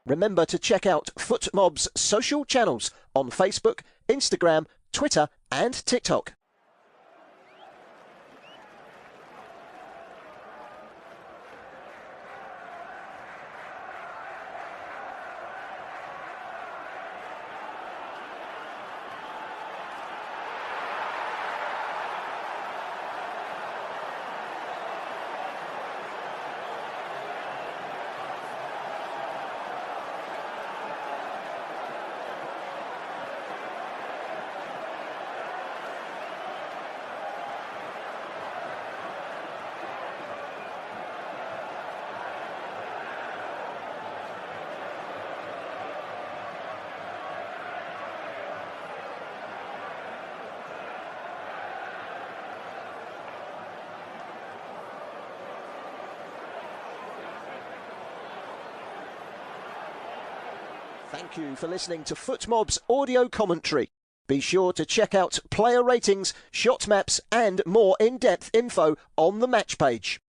Remember to check out FootMob's social channels on Facebook, Instagram, Twitter and TikTok. Thank you for listening to FootMob's audio commentary. Be sure to check out player ratings, shot maps and more in-depth info on the match page.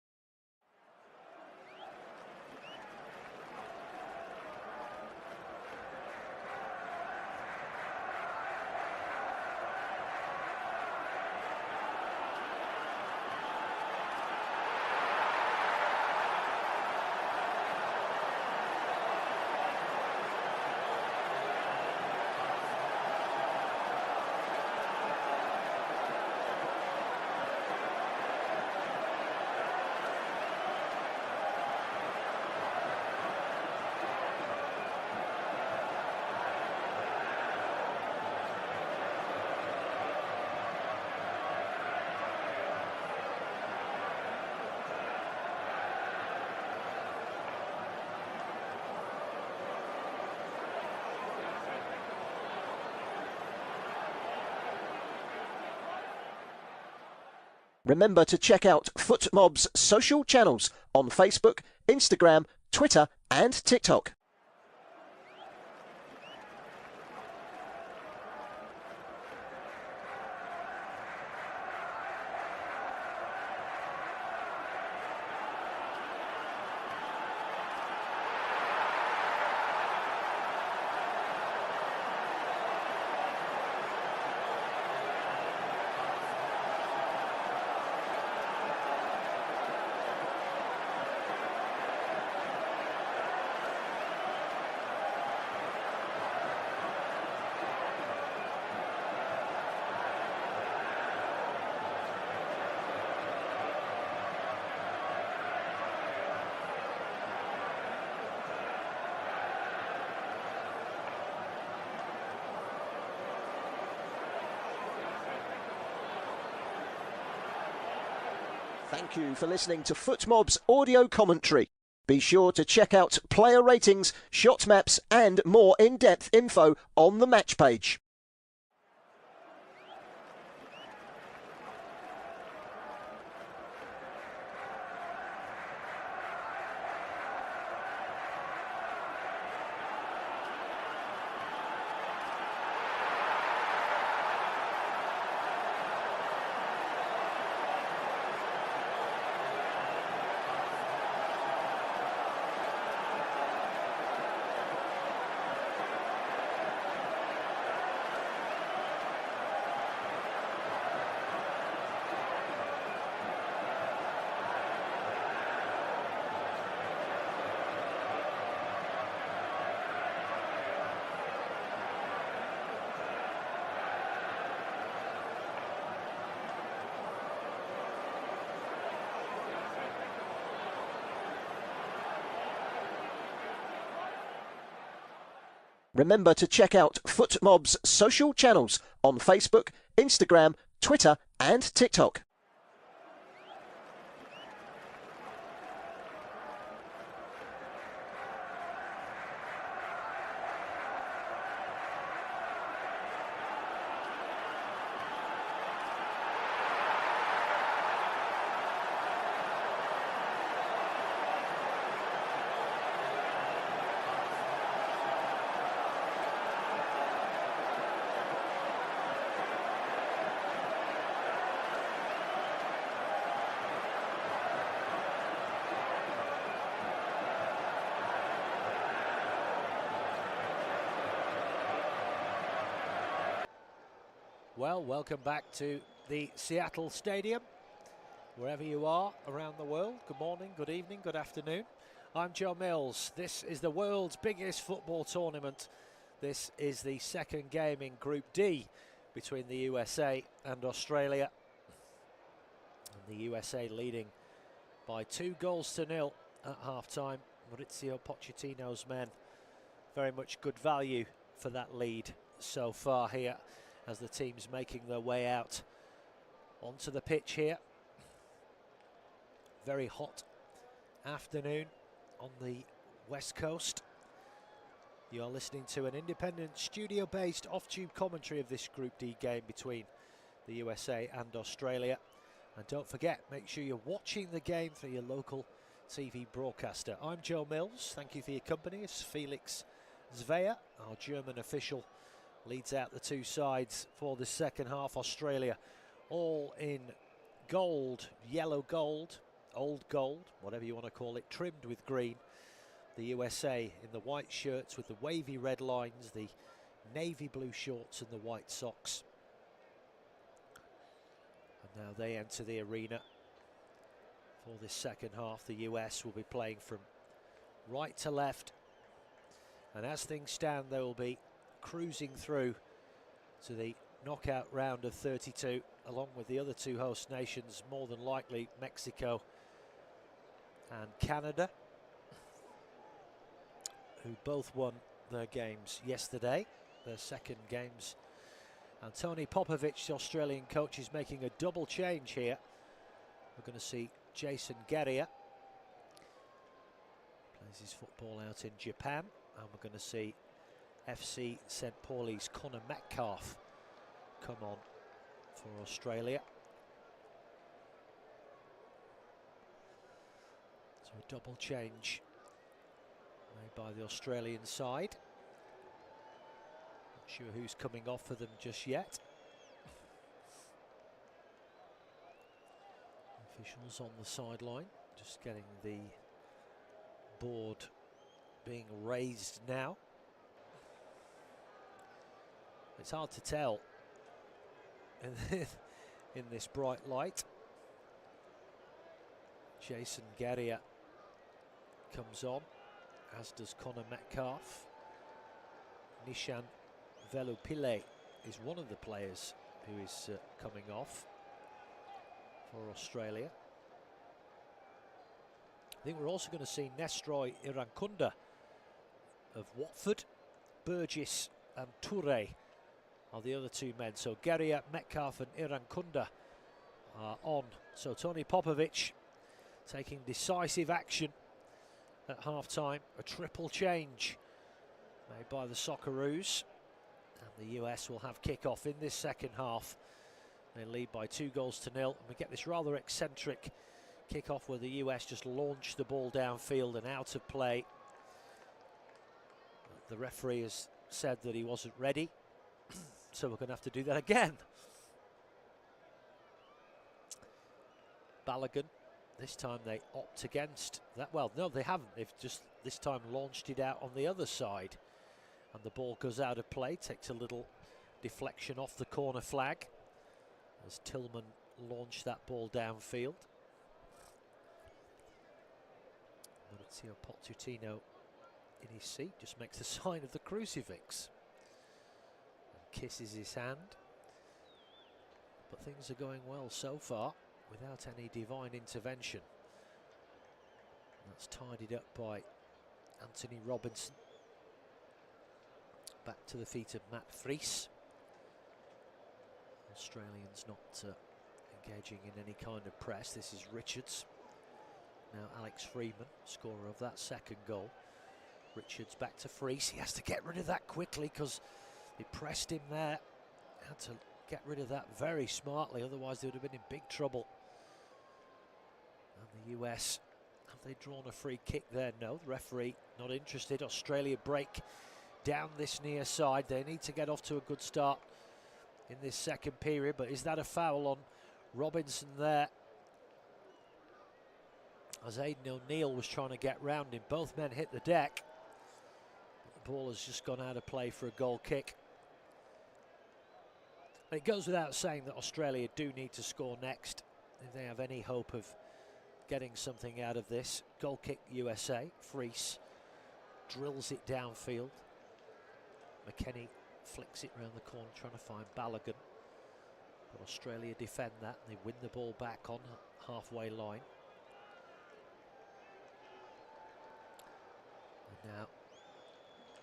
Remember to check out FootMob's social channels on Facebook, Instagram, Twitter and TikTok. Thank you for listening to FootMob's audio commentary. Be sure to check out player ratings, shot maps and more in-depth info on the match page. Remember to check out FootMob's social channels on Facebook, Instagram, Twitter and TikTok. Well, welcome back to the Seattle Stadium. Wherever you are around the world, good morning, good evening, good afternoon. I'm Joe Mills. This is the world's biggest football tournament. This is the second game in Group D between the USA and Australia. And the USA leading by 2-0 at half-time. Mauricio Pochettino's men, very much good value for that lead so far here, as the team's making their way out onto the pitch here. Very hot afternoon on the West Coast. You're listening to an independent studio-based off-tube commentary of this Group D game between the USA and Australia. And don't forget, make sure you're watching the game for your local TV broadcaster. I'm Joe Mills. Thank you for your company. It's Felix Zweier, our German official, leads out the two sides for the second half. Australia all in gold, yellow gold, old gold, whatever you want to call it, trimmed with green. The USA in the white shirts with the wavy red lines, the navy blue shorts and the white socks. And now they enter the arena for this second half. The US will be playing from right to left, and as things stand they will be cruising through to the knockout round of 32 along with the other two host nations, more than likely Mexico and Canada, who both won their games yesterday, their second games. And Tony Popovich, the Australian coach, is making a double change here. We're going to see Jason Guerrier plays his football out in Japan, and we're going to see FC St Pauli's Connor Metcalfe come on for Australia. So a double change made by the Australian side. Not sure who's coming off for them just yet. Officials on the sideline, just getting the board being raised now. It's hard to tell in this bright light. Jason Guerrier comes on, as does Connor Metcalfe. Nishan Velupillay is one of the players who is coming off for Australia. I think we're also going to see Nestroy Irankunda of Watford. Burgess and Toure are the other two men. So Guerrier, Metcalfe and Irankunda are on. So Tony Popovich taking decisive action at half-time. A triple change made by the Socceroos. And the US will have kick-off in this second half. They lead by 2-0. And we get this rather eccentric kick-off where the US just launch the ball downfield and out of play. The referee has said that he wasn't ready. So we're going to have to do that again. Balogun, this time they opt against that. Well, no, they haven't. They've just this time launched it out on the other side. And the ball goes out of play, takes a little deflection off the corner flag as Tillman launched that ball downfield. Mauricio Pochettino in his seat just makes the sign of the crucifix. Kisses his hand, but things are going well so far without any divine intervention. That's tidied up by Anthony Robinson. Back to the feet of Matt Fries. Australians not engaging in any kind of press. This is Richards. Now Alex Freeman, scorer of that second goal. Richards back to Fries. He has to get rid of that quickly because he pressed him there. Had to get rid of that very smartly, otherwise they would have been in big trouble. And the US, have they drawn a free kick there? No, the referee not interested. Australia break down this near side. They need to get off to a good start in this second period, but is that a foul on Robinson there? As Aidan O'Neill was trying to get round him, both men hit the deck. The ball has just gone out of play for a goal kick. It goes without saying that Australia do need to score next if they have any hope of getting something out of this. Goal kick USA. Freese drills it downfield. McKennie flicks it round the corner trying to find Balogun. But Australia defend that and they win the ball back on halfway line. And now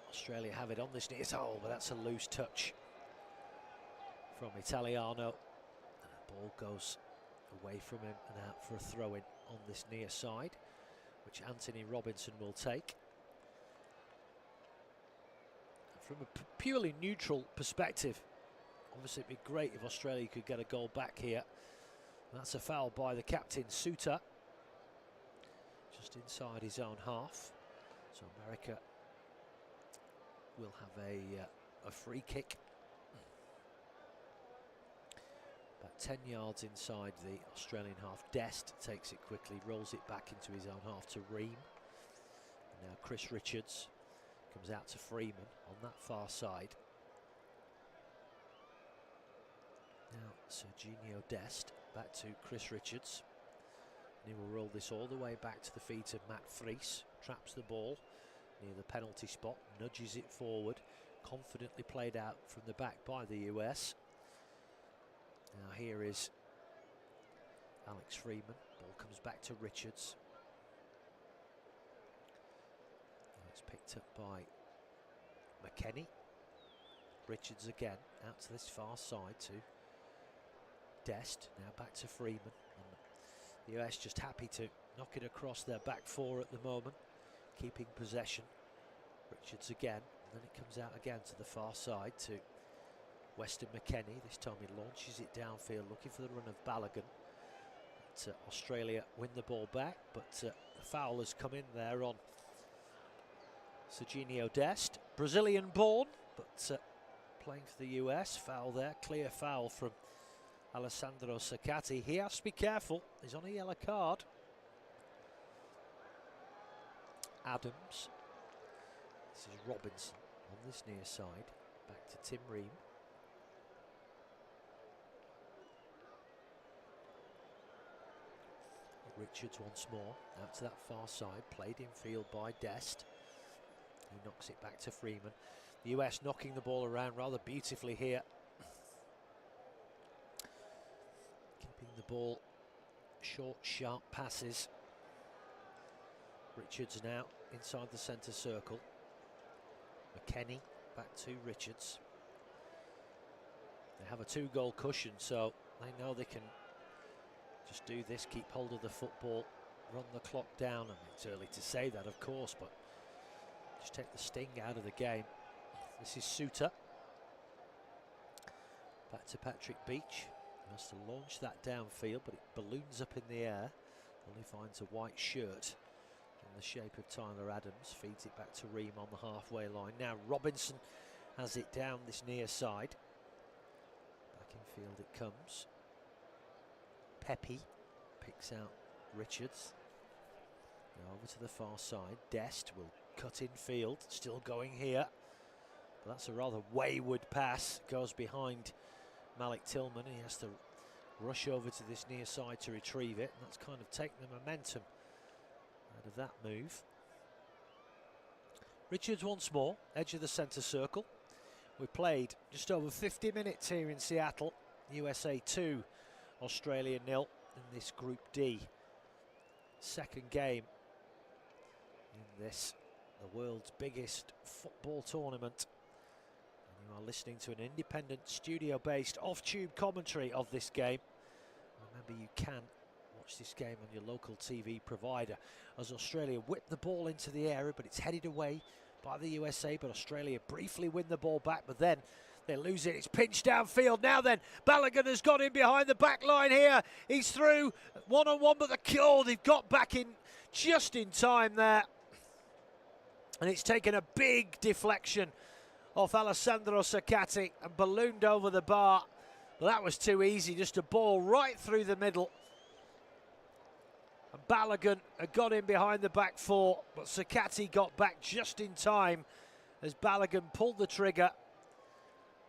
Australia have it on this near. Oh, but that's a loose touch from Italiano. And the ball goes away from him and out for a throw-in on this near side, which Anthony Robinson will take. From a purely neutral perspective, obviously it'd be great if Australia could get a goal back here. And that's a foul by the captain, Suter, just inside his own half. So America will have a free kick. About 10 yards inside the Australian half. Dest takes it quickly, rolls it back into his own half to Ream. And now Chris Richards comes out to Freeman on that far side. Now Serginho Dest back to Chris Richards. And he will roll this all the way back to the feet of Matt Freese. Traps the ball near the penalty spot, nudges it forward. Confidently played out from the back by the US. Now here is Alex Freeman. Ball comes back to Richards. It's picked up by McKennie. Richards again out to this far side to Dest. Now back to Freeman. And the US just happy to knock it across their back four at the moment, keeping possession. Richards again, and then it comes out again to the far side to Weston McKennie. This time he launches it downfield, looking for the run of Balogun. But, Australia win the ball back, but the foul has come in there on Serginho Dest. Brazilian born, but playing for the US. Foul there, clear foul from Alessandro Saccati. He has to be careful, he's on a yellow card. Adams. This is Robinson on this near side. Back to Tim Ream. Richards once more, out to that far side, played in field by Dest. He knocks it back to Freeman. The US knocking the ball around rather beautifully here. Keeping the ball short, sharp passes. Richards now inside the centre circle. McKennie back to Richards. They have a 2-goal cushion, so they know they can just do this, keep hold of the football, run the clock down. I mean, it's early to say that, of course, but just take the sting out of the game. This is Suter. Back to Patrick Beach. He has to launch that downfield, but it balloons up in the air. Only finds a white shirt in the shape of Tyler Adams. Feeds it back to Ream on the halfway line. Now Robinson has it down this near side. Back in field it comes. Pepe picks out Richards. Now over to the far side. Dest will cut in field. Still going here. But that's a rather wayward pass. Goes behind Malik Tillman. He has to rush over to this near side to retrieve it. And that's kind of taken the momentum out of that move. Richards once more. Edge of the centre circle. We played just over 50 minutes here in Seattle. USA 2. Australia 0 in this Group D. Second game in this, the world's biggest football tournament. And you are listening to an independent studio-based off-tube commentary of this game. Remember, you can watch this game on your local TV provider as Australia whip the ball into the area, but it's headed away by the USA, but Australia briefly win the ball back, but then they lose it. It's pinched downfield. Now then, Balogun has got in behind the back line here. He's through one-on-one, but the kill, they've got back in just in time there. And it's taken a big deflection off Alessandro Saccati and ballooned over the bar. But that was too easy, just a ball right through the middle. And Balogun had got in behind the back four, but Saccati got back just in time as Balogun pulled the trigger.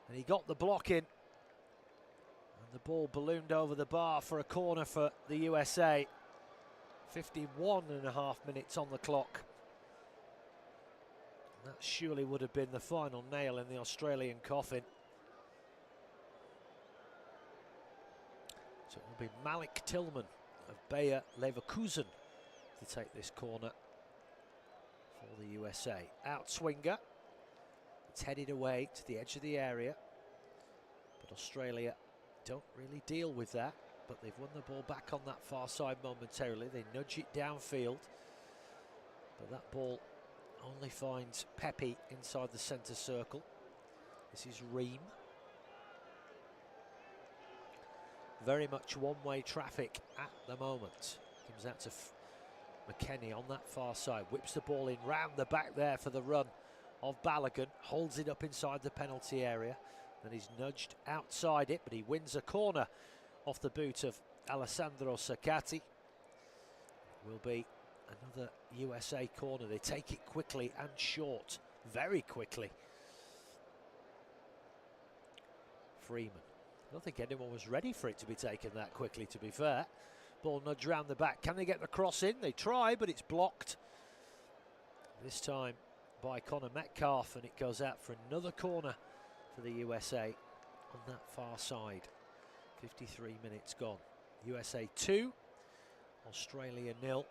And he got the block in. And the ball ballooned over the bar for a corner for the USA. 51.5 minutes on the clock. And that surely would have been the final nail in the Australian coffin. So it will be Malik Tillman of Bayer Leverkusen to take this corner for the USA. Outswinger. It's headed away to the edge of the area. But Australia don't really deal with that. But they've won the ball back on that far side momentarily. They nudge it downfield. But that ball only finds Pepe inside the centre circle. This is Ream. Very much one-way traffic at the moment. Comes out to McKennie on that far side. Whips the ball in round the back there for the run of Balogun. Holds it up inside the penalty area. Then he's nudged outside it, but he wins a corner off the boot of Alessandro Saccati. Will be another USA corner. They take it quickly and short. Very quickly. Freeman. I don't think anyone was ready for it to be taken that quickly, to be fair. Ball nudged round the back. Can they get the cross in? They try, but it's blocked. This time by Connor Metcalf, and it goes out for another corner for the USA on that far side. 53 minutes gone. USA 2, Australia 0.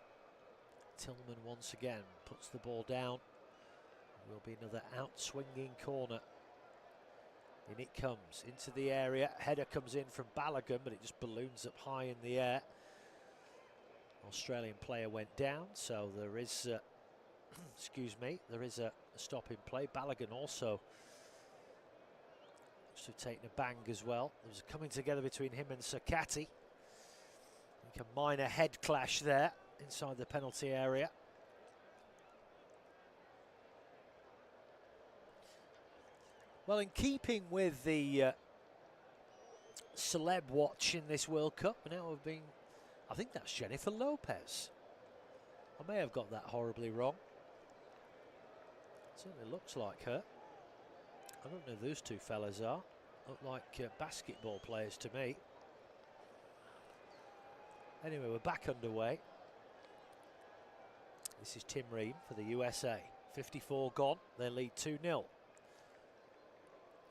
Tillman once again puts the ball down. It will be another out-swinging corner. In it comes, into the area. Header comes in from Balogun, but it just balloons up high in the air. Australian player went down, so there is, excuse me, there is a stop in play. Balogun also must have taken a bang as well. There was a coming together between him and Saccati. I think a minor head clash there inside the penalty area. Well, in keeping with the celeb watch in this World Cup, now have been, I think that's Jennifer Lopez. I may have got that horribly wrong. Certainly looks like her. I don't know who those two fellas are. Look like basketball players to me. Anyway, we're back underway. This is Tim Ream for the USA. 54 gone. They lead 2-0.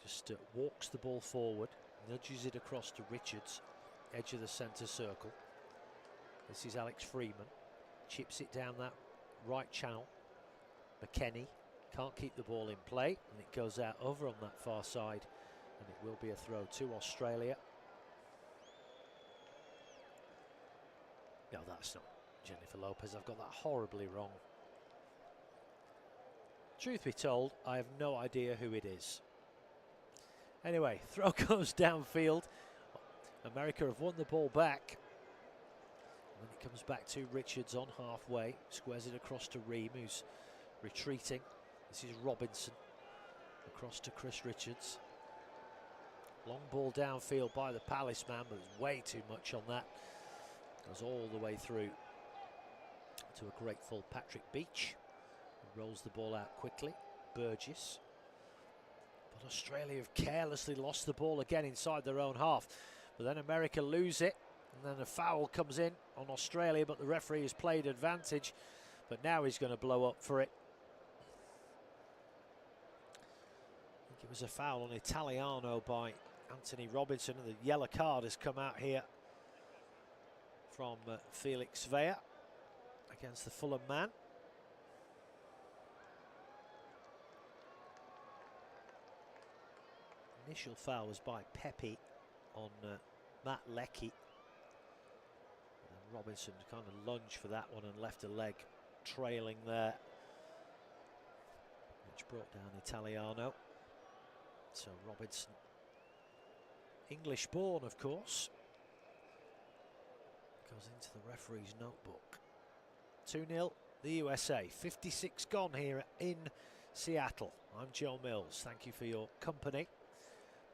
Just walks the ball forward, nudges it across to Richards, edge of the centre circle. This is Alex Freeman. Chips it down that right channel. McKennie can't keep the ball in play, and it goes out over on that far side, and it will be a throw to Australia. No, that's not Jennifer Lopez. I've got that horribly wrong. Truth be told, I have no idea who it is. Anyway, throw goes downfield. America have won the ball back. And then it comes back to Richards on halfway. Squares it across to Ream, who's retreating. This is Robinson. Across to Chris Richards. Long ball downfield by the Palace man, but there's way too much on that. Goes all the way through to a grateful Patrick Beach. Who rolls the ball out quickly. Burgess. But Australia have carelessly lost the ball again inside their own half. But then America lose it, and then a foul comes in on Australia, but the referee has played advantage. But now he's going to blow up for it. I think it was a foul on Italiano by Anthony Robinson, and the yellow card has come out here from Felix Vea against the Fulham man. Initial foul was by Pepe on Matt Leckie. And Robinson kind of lunged for that one and left a leg trailing there, which brought down Italiano. So Robinson, English born of course, goes into the referee's notebook. 2-0 the USA. 56 gone here in Seattle. I'm Joe Mills. Thank you for your company.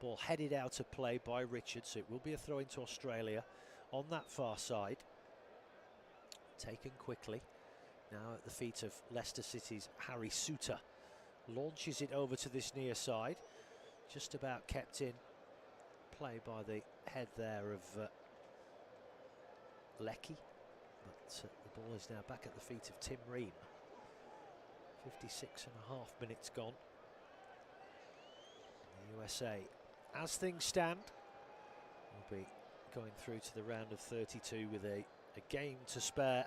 Ball headed out of play by Richards, so it will be a throw into Australia on that far side. Taken quickly. Now at the feet of Leicester City's Harry Souttar. Launches it over to this near side. Just about kept in play by the head there of Leckie, but the ball is now back at the feet of Tim Ream. 56.5 minutes gone. The USA, as things stand, will be going through to the round of 32 with a game to spare.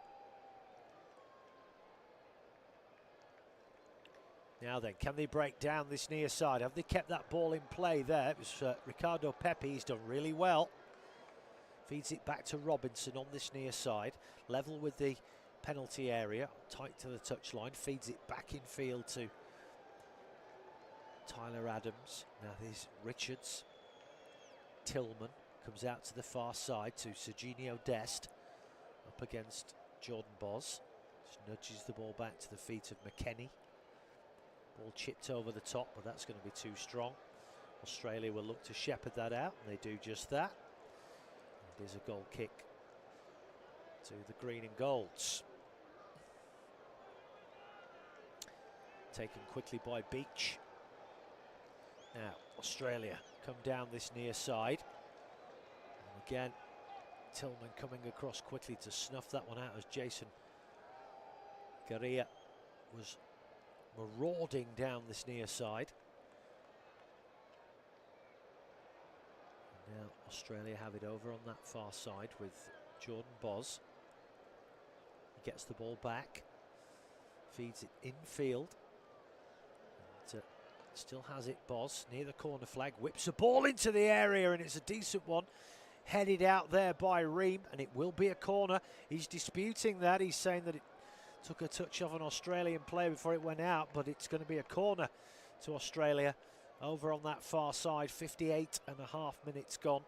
Now then, can they break down this near side? Have they kept that ball in play there? It was Ricardo Pepi, he's done really well. Feeds it back to Robinson on this near side, level with the penalty area, tight to the touchline, feeds it back in field to Tyler Adams. Now there's Richards. Tillman comes out to the far side to Serginho Dest, up against Jordan Boz. Just nudges the ball back to the feet of McKennie. Ball chipped over the top, but that's going to be too strong. Australia will look to shepherd that out, and they do just that. There's a goal kick to the green and golds. Taken quickly by Beach. Now, Australia come down this near side. And again, Tillman coming across quickly to snuff that one out as Jason Garcia was marauding down this near side. And now Australia have it over on that far side with Jordan Boz. He gets the ball back, feeds it infield. And, still has it, Boz, near the corner flag, whips a ball into the area, and it's a decent one. Headed out there by Ream, and it will be a corner. He's disputing that. He's saying that it took a touch of an Australian player before it went out, but it's going to be a corner to Australia over on that far side. 58.5 minutes gone.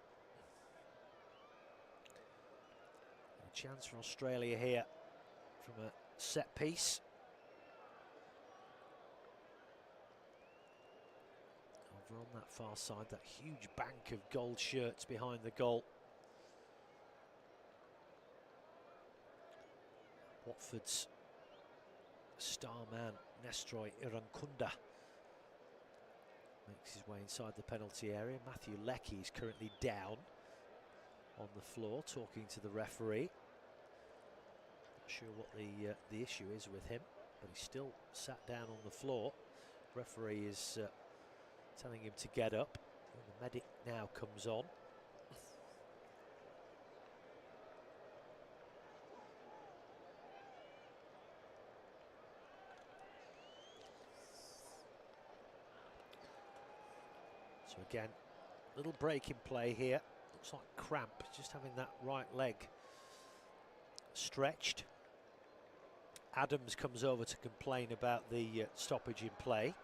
A chance for Australia here from a set piece. Over on that far side, that huge bank of gold shirts behind the goal. Watford's star man, Nestroy Irankunda, makes his way inside the penalty area. Matthew Leckie is currently down on the floor talking to the referee. Not sure what the issue is with him, but he's still sat down on the floor. Referee is telling him to get up. And the medic now comes on. So again, little break in play here. Looks like cramp, just having that right leg stretched. Adams comes over to complain about the stoppage in play.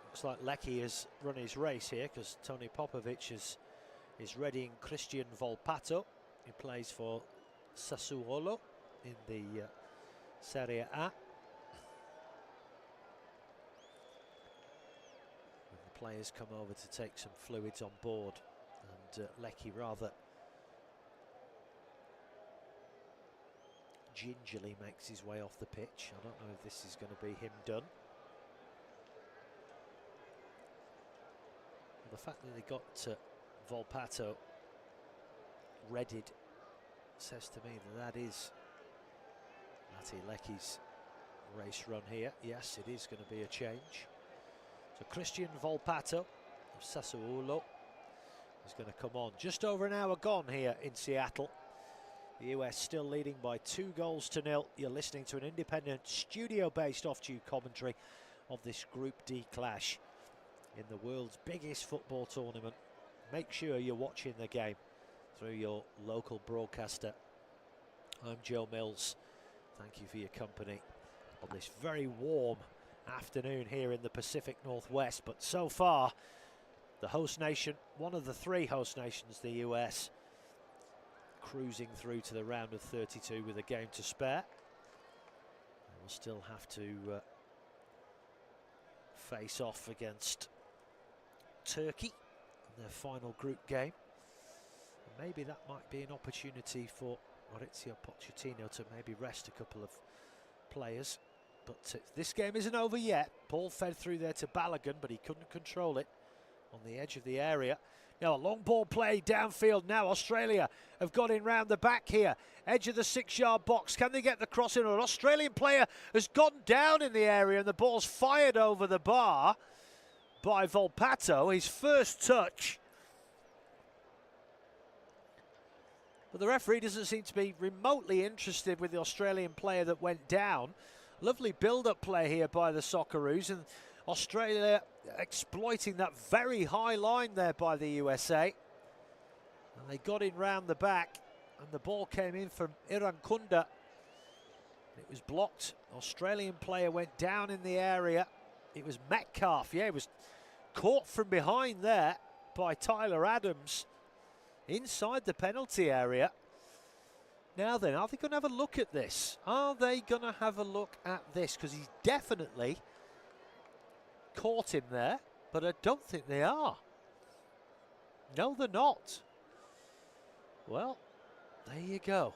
Looks like Leckie has run his race here because Tony Popovic is readying Christian Volpato. He plays for Sassuolo in the Serie A. And the players come over to take some fluids on board, and Leckie rather gingerly makes his way off the pitch. I don't know if this is going to be him done. The fact that they got Volpato readied says to me that is Matty Leckie's race run here. Yes, it is going to be a change. So Christian Volpato of Sassuolo is going to come on. Just over an hour gone here in Seattle. The US still leading by 2-0. You're listening to an independent studio-based off-tube commentary of this Group D clash in the world's biggest football tournament. Make sure you're watching the game through your local broadcaster. I'm Joe Mills. Thank you for your company on this very warm afternoon here in the Pacific Northwest. But so far, the host nation, one of the 3 host nations, the US, cruising through to the round of 32 with a game to spare. We'll still have to face off against Turkey in their final group game. And maybe that might be an opportunity for Maurizio Pochettino to maybe rest a couple of players. But this game isn't over yet. Ball fed through there to Balogun, but he couldn't control it on the edge of the area. Now a long ball play downfield now. Australia have got in round the back here. Edge of the 6-yard box. Can they get the cross in? An Australian player has gone down in the area and the ball's fired over the bar by Volpato. His first touch. But the referee doesn't seem to be remotely interested with the Australian player that went down. Lovely build-up play here by the Socceroos, and Australia exploiting that very high line there by the USA. And they got in round the back, and the ball came in from Irankunda. It was blocked. Australian player went down in the area. It was Metcalf. Yeah, it was caught from behind there by Tyler Adams inside the penalty area. Now then, are they going to have a look at this? Are they going to have a look at this? Because he's definitely caught him there, but I don't think they are. No, they're not. Well, there you go.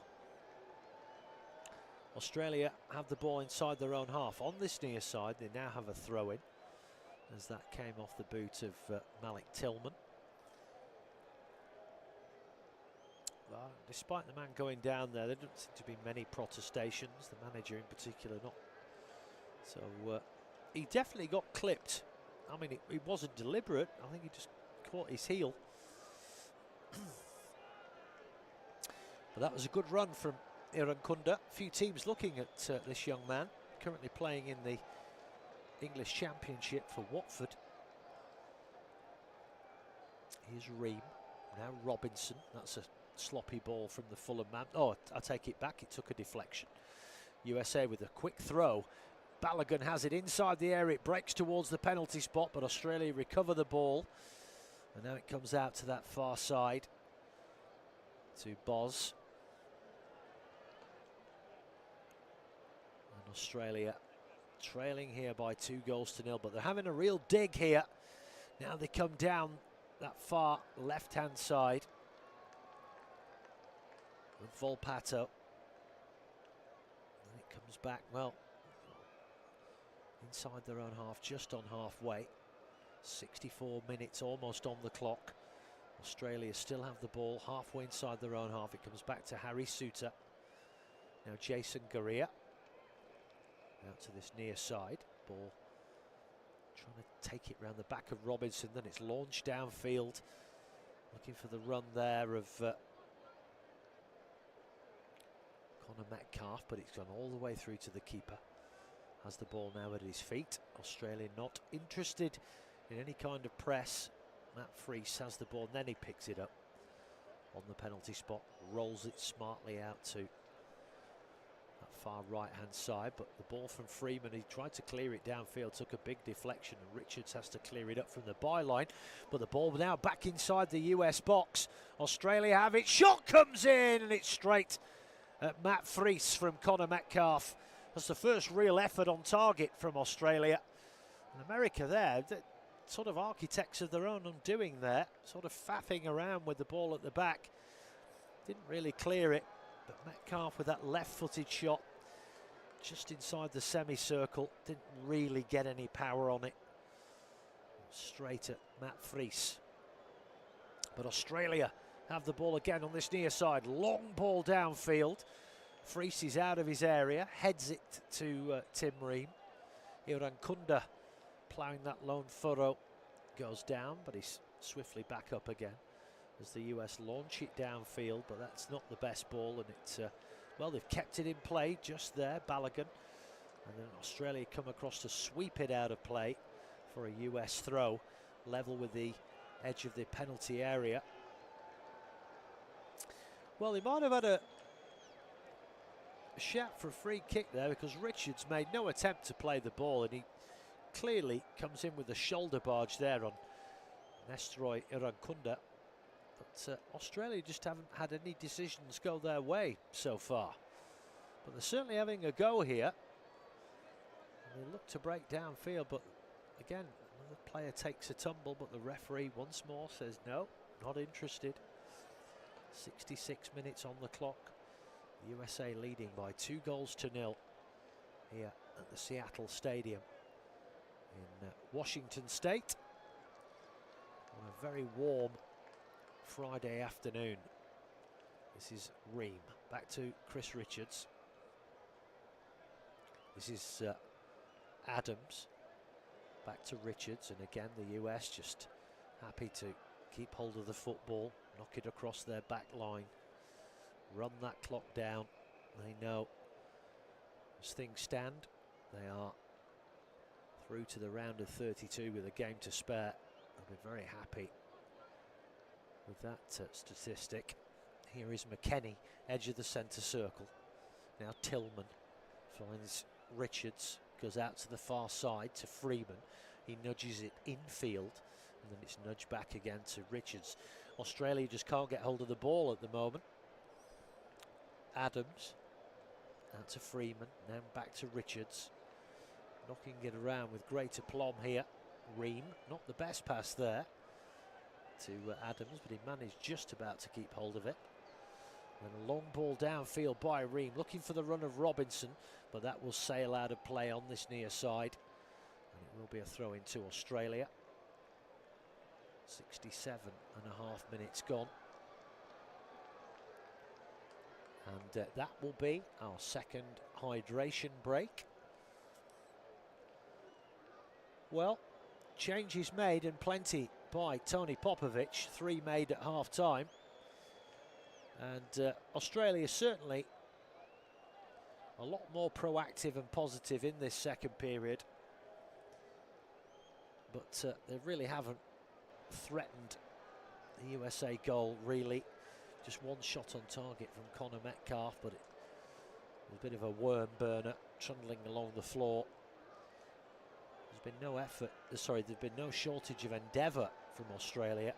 Australia have the ball inside their own half. On this near side, they now have a throw-in, as that came off the boot of Malik Tillman. Despite the man going down there don't seem to be many protestations, the manager in particular not. So he definitely got clipped. I mean, it wasn't deliberate. I think he just caught his heel. But that was a good run from Irankunda. A few teams looking at this young man, currently playing in the English Championship for Watford. Here's Ream, now Robinson. That's a sloppy ball from the Fulham man. Oh, I take it back, it took a deflection. USA with a quick throw. Balogun has it inside the area, it breaks towards the penalty spot, but Australia recover the ball. And now it comes out to that far side to Boz. And Australia trailing here by 2-0, but they're having a real dig here. Now they come down that far left-hand side with Volpato. And it comes back, well, inside their own half, just on halfway. 64 minutes almost on the clock. Australia still have the ball halfway inside their own half. It comes back to Harry Suter. Now Jason Gurria. Out to this near side. Ball trying to take it round the back of Robinson. Then it's launched downfield. Looking for the run there of Connor Metcalf, but it's gone all the way through to the keeper. Has the ball now at his feet. Australia not interested in any kind of press. Matt Freese has the ball, and then he picks it up on the penalty spot, rolls it smartly out to that far right-hand side, but the ball from Freeman, he tried to clear it downfield, took a big deflection, and Richards has to clear it up from the byline, but the ball now back inside the US box. Australia have it, shot comes in, and it's straight at Matt Freese from Connor Metcalf. That's the first real effort on target from Australia. And America there, sort of architects of their own undoing there, sort of faffing around with the ball at the back. Didn't really clear it, but Metcalf with that left-footed shot just inside the semicircle, didn't really get any power on it. Straight at Matt Freese. But Australia have the ball again on this near side. Long ball downfield. Freese is out of his area, heads it to Tim Ream. Irankunda ploughing that lone furrow, goes down, but he's swiftly back up again as the US launch it downfield, but that's not the best ball, and it's well, they've kept it in play just there, Balogun, and then Australia come across to sweep it out of play for a US throw, level with the edge of the penalty area. Well, he might have had a shout for a free kick there, because Richards made no attempt to play the ball, and he clearly comes in with a shoulder barge there on Nestroy Irankunda. But Australia just haven't had any decisions go their way so far. But they're certainly having a go here. And they look to break downfield, but again, another player takes a tumble, but the referee once more says no, not interested. 66 minutes on the clock. The USA leading by 2-0 here at the Seattle Stadium in Washington State. On a very warm Friday afternoon. This is Ream, back to Chris Richards. This is Adams, back to Richards, and again the US just happy to keep hold of the football, knock it across their back line, run that clock down. They know as things stand, they are through to the round of 32 with a game to spare. They'll be very happy with that statistic. Here is McKennie, edge of the centre circle. Now Tillman finds Richards, goes out to the far side to Freeman. He nudges it infield, and then it's nudged back again to Richards. Australia just can't get hold of the ball at the moment. Adams out to Freeman, then back to Richards, knocking it around with great aplomb here. Ream, not the best pass there to Adams, but he managed just about to keep hold of it. And a long ball downfield by Ream, looking for the run of Robinson, but that will sail out of play on this near side, and it will be a throw into Australia. 67.5 minutes gone, and that will be our second hydration break. Well, changes made, and plenty by Tony Popovic. 3 made at half time, and Australia certainly a lot more proactive and positive in this second period, but they really haven't threatened the USA goal, really. Just one shot on target from Connor Metcalf, but it was a bit of a worm burner trundling along the floor. There's been no effort, there's been no shortage of endeavour from Australia,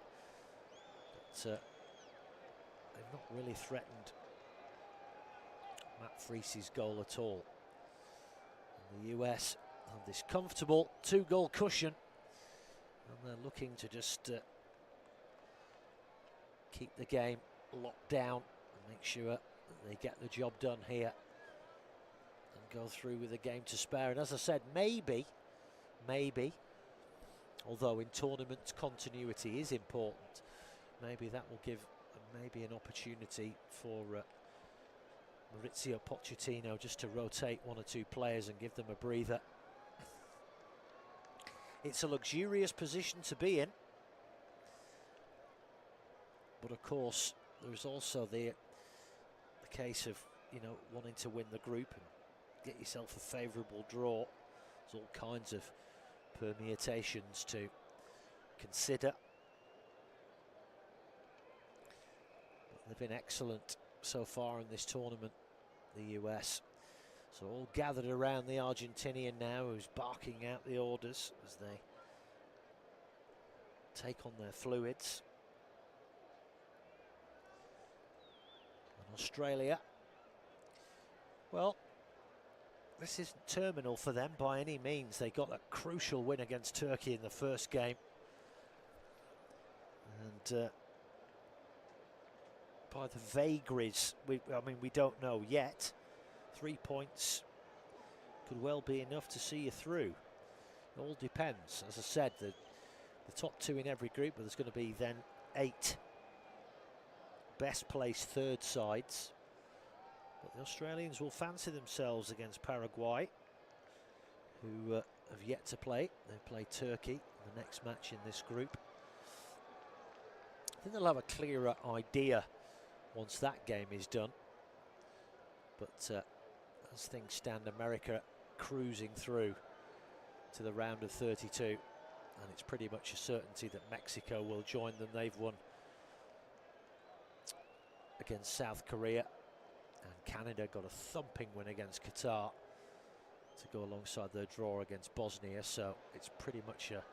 but they've not really threatened Matt Freese's goal at all. And the US have this comfortable 2-goal cushion, and they're looking to just keep the game locked down and make sure that they get the job done here and go through with a game to spare. And as I said, maybe, although in tournaments continuity is important, maybe that will give maybe an opportunity for Maurizio Pochettino just to rotate 1 or 2 players and give them a breather. It's a luxurious position to be in, but of course there's also the case of, you know, wanting to win the group and get yourself a favourable draw. There's all kinds of permutations to consider. But they've been excellent so far in this tournament, the US. So all gathered around the Argentinian now, who's barking out the orders as they take on their fluids. And Australia, well, this isn't terminal for them by any means. They got a crucial win against Turkey in the first game, and by the vagaries, we don't know yet. 3 points could well be enough to see you through. It all depends. As I said, the top 2 in every group, but there's going to be then 8 best placed third sides. But the Australians will fancy themselves against Paraguay, who have yet to play. They play Turkey in the next match in this group. I think they'll have a clearer idea once that game is done. But as things stand, America cruising through to the round of 32, and it's pretty much a certainty that Mexico will join them. They've won against South Korea, and Canada got a thumping win against Qatar to go alongside their draw against Bosnia. So it's pretty much a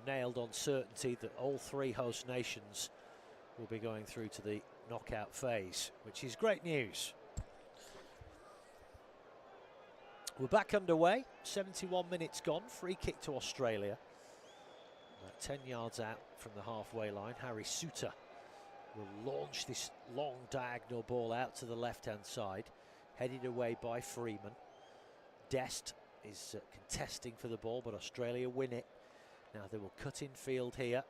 nailed-on certainty that all 3 host nations will be going through to the knockout phase, which is great news. We're back underway, 71 minutes gone, free kick to Australia. About 10 yards out from the halfway line, Harry Suter will launch this long diagonal ball out to the left-hand side, headed away by Freeman. Dest is contesting for the ball, but Australia win it. Now they will cut in field here.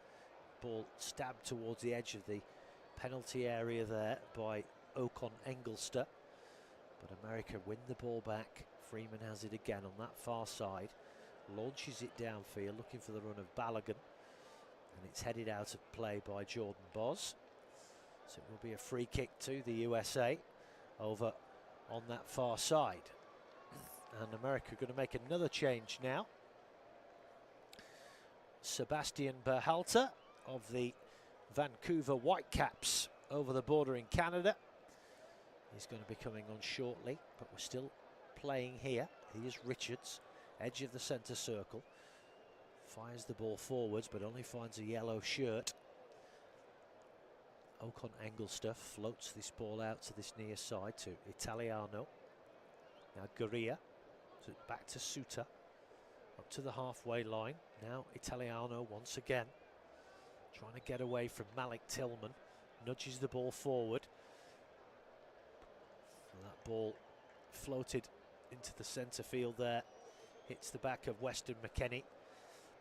Ball stabbed towards the edge of the penalty area there by Ocon Engelster. But America win the ball back. Freeman has it again on that far side. Launches it downfield, looking for the run of Balogun. And it's headed out of play by Jordan Boz. So it will be a free kick to the USA over on that far side. And America are going to make another change now. Sebastian Berhalter of the Vancouver Whitecaps over the border in Canada. He's going to be coming on shortly, but we're still playing here. He is Richards, edge of the centre circle. Fires the ball forwards, but only finds a yellow shirt. Ocon Engelster floats this ball out to this near side to Italiano. Now Gurria, so back to Suter, up to the halfway line. Now Italiano once again, trying to get away from Malik Tillman, nudges the ball forward. And that ball floated into the centre field there, hits the back of Weston McKennie.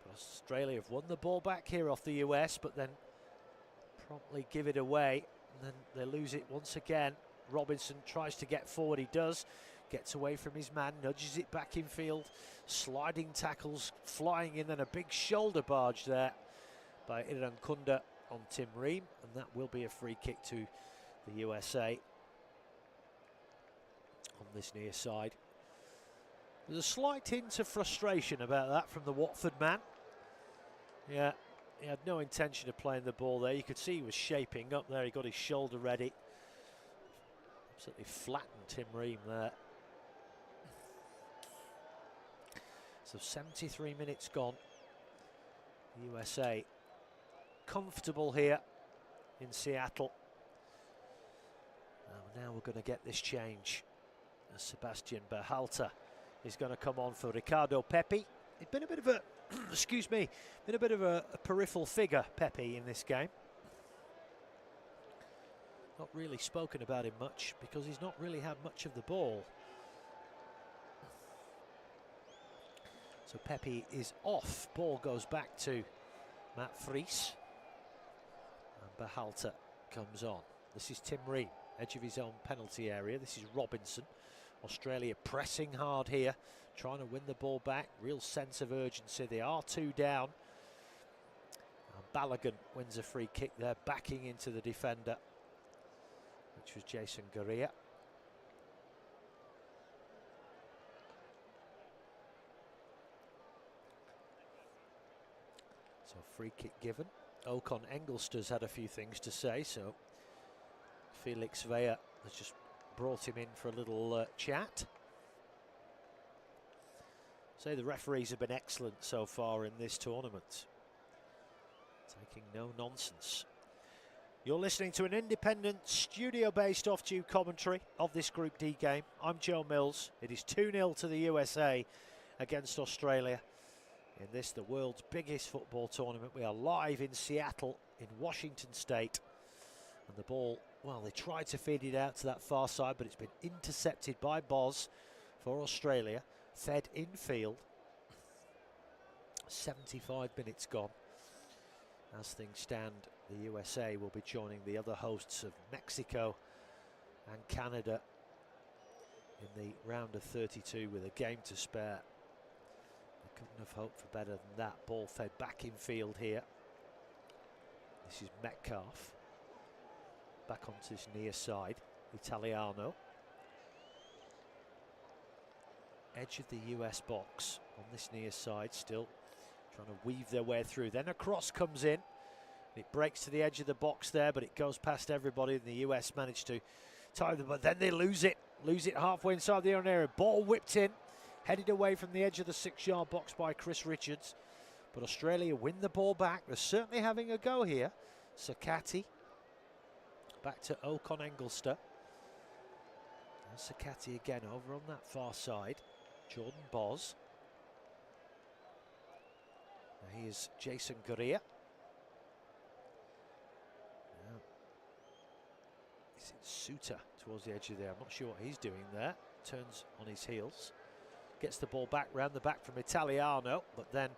But Australia have won the ball back here off the US, but then promptly give it away, and then they lose it once again. Robinson tries to get forward, he does, gets away from his man, nudges it back in field, sliding tackles flying in, and a big shoulder barge there by Irankunda on Tim Ream, and that will be a free kick to the USA on this near side. There's a slight hint of frustration about that from the Watford man. Yeah, he had no intention of playing the ball there. You could see he was shaping up there. He got his shoulder ready. Absolutely flattened Tim Ream there. So 73 minutes gone. USA comfortable here in Seattle. Now we're going to get this change. As Sebastian Berhalter is going to come on for Ricardo Pepi. It's been a bit of a, excuse me, been a bit of a peripheral figure, Pepi, in this game. Not really spoken about him much because he's not really had much of the ball. So Pepi is off. Ball goes back to Matt Fries. And Berhalter comes on. This is Tim Ream, edge of his own penalty area. This is Robinson. Australia pressing hard here, trying to win the ball back. Real sense of urgency. They are 2 down. And Balogun wins a free kick there, backing into the defender, which was Jason Gurria. So free kick given. Ocon Engelster's had a few things to say, so Felix Vea has just brought him in for a little chat. So the referees have been excellent so far in this tournament, taking no nonsense. You're listening to an independent, studio-based off-tube commentary of this Group D game. I'm Joe Mills. It is 2-0 to the USA against Australia in this, the world's biggest football tournament. We are live in Seattle in Washington State. And the ball, well, they tried to feed it out to that far side, but it's been intercepted by Boz for Australia. Fed infield. 75 minutes gone. As things stand, the USA will be joining the other hosts of Mexico and Canada in the round of 32 with a game to spare. They couldn't have hoped for better than that. Ball fed back in field here. This is Metcalf. Back onto this near side. Italiano. Edge of the US box on this near side, still trying to weave their way through. Then a cross comes in. It breaks to the edge of the box there, but it goes past everybody, and the US managed to tie them, but then they lose it halfway inside the own area. Ball whipped in, headed away from the edge of the 6-yard box by Chris Richards, but Australia win the ball back. They're certainly having a go here. Sakati back to Ocon Engelster. And Sakati again over on that far side. Jordan Boz. Now here's Jason Gurria. Is it Suter towards the edge of there? I'm not sure what he's doing there. Turns on his heels. Gets the ball back round the back from Italiano, but then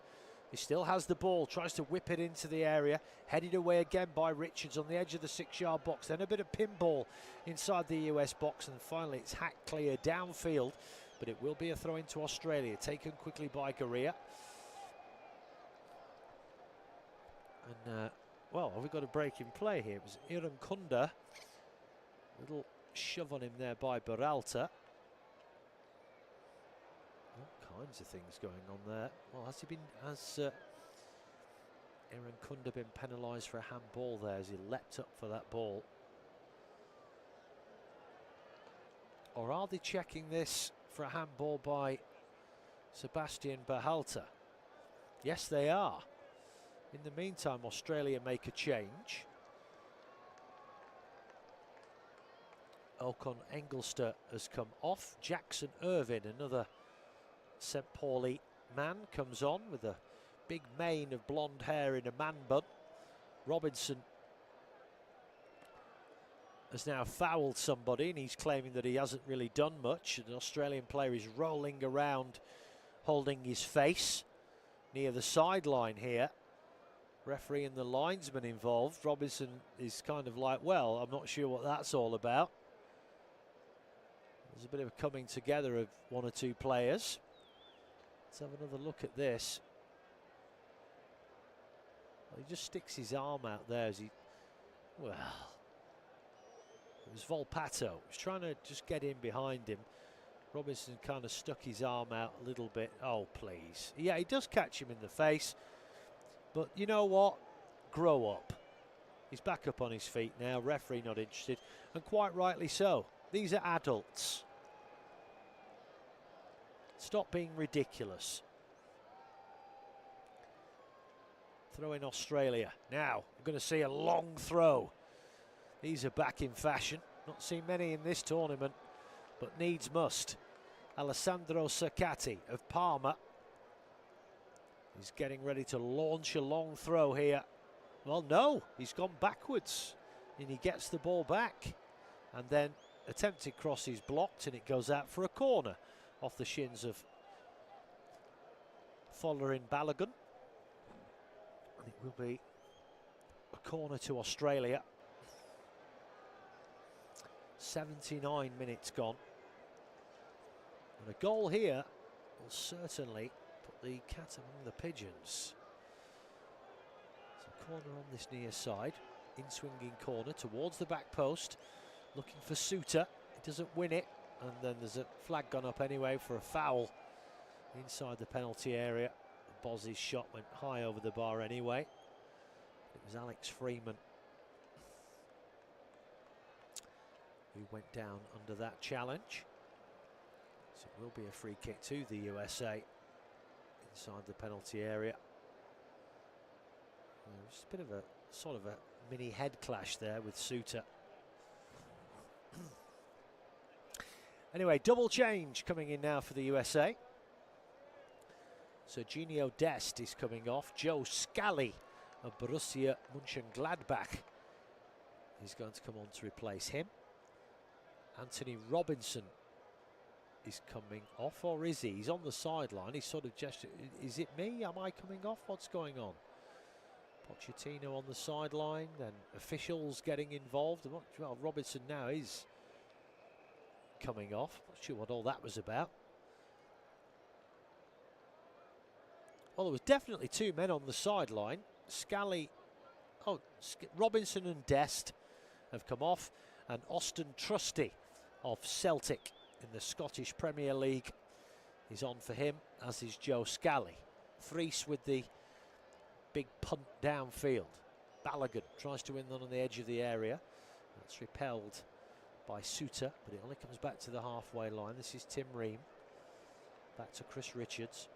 He still has the ball, tries to whip it into the area, headed away again by Richards on the edge of the 6-yard box. Then a bit of pinball inside the US box, and finally it's hacked clear downfield. But it will be a throw into Australia, taken quickly by Gorea. And, well, have we got a break in play here? It was Irankunda. Little shove on him there by Berhalter. All kinds of things going on there. Well, has Irankunda been penalised for a handball there as he leapt up for that ball? Or are they checking this for a handball by Sebastian Berhalter? Yes, they are. In the meantime, Australia make a change. Ocon Engelster has come off. Jackson Irvine, another St. Pauli man, comes on with a big mane of blonde hair in a man bun. Robinson has now fouled somebody, and he's claiming that he hasn't really done much. An Australian player is rolling around holding his face near the sideline here. Referee and the linesman involved. Robinson is kind of like, well, I'm not sure what that's all about. There's a bit of a coming together of one or two players. Let's have another look at this. Well, he just sticks his arm out there as he, well, it was Volpato. He was trying to just get in behind him. Robinson kind of stuck his arm out a little bit. Oh, please. Yeah, he does catch him in the face. But you know what? Grow up. He's back up on his feet now. Referee not interested. And quite rightly so. These are adults. Stop being ridiculous. Throw in Australia. Now, we're going to see a long throw. These are back in fashion. Not seen many in this tournament, but needs must. Alessandro Cercati of Parma. He's getting ready to launch a long throw here. Well, no, he's gone backwards. And he gets the ball back. And then attempted cross is blocked, and it goes out for a corner off the shins of Folarin Balogun. And it will be a corner to Australia. 79 minutes gone. And a goal here will certainly put the cat among the pigeons. So corner on this near side. In-swinging corner towards the back post. Looking for Suter. He doesn't win it. And then there's a flag gone up anyway for a foul inside the penalty area. Boz's shot went high over the bar anyway. It was Alex Freeman who went down under that challenge. So it will be a free kick to the USA inside the penalty area. Just a bit of a sort of a mini head clash there with Suter. Anyway, double change coming in now for the USA. So Serginho Dest is coming off. Joe Scally of Borussia Mönchengladbach is going to come on to replace him. Anthony Robinson is coming off, or is he? He's on the sideline. He's sort of gestured. Is it me? Am I coming off? What's going on? Pochettino on the sideline, then officials getting involved. Well, Robinson now is coming off. Not sure what all that was about. Well, there was definitely two men on the sideline. Scally, Robinson and Dest have come off, and Austin Trusty of Celtic in the Scottish Premier League is on for him, as is Joe Scally. Threes with the big punt downfield. Balogun tries to win that on the edge of the area. That's repelled by Suter, but it only comes back to the halfway line. This is Tim Ream. Back to Chris Richards.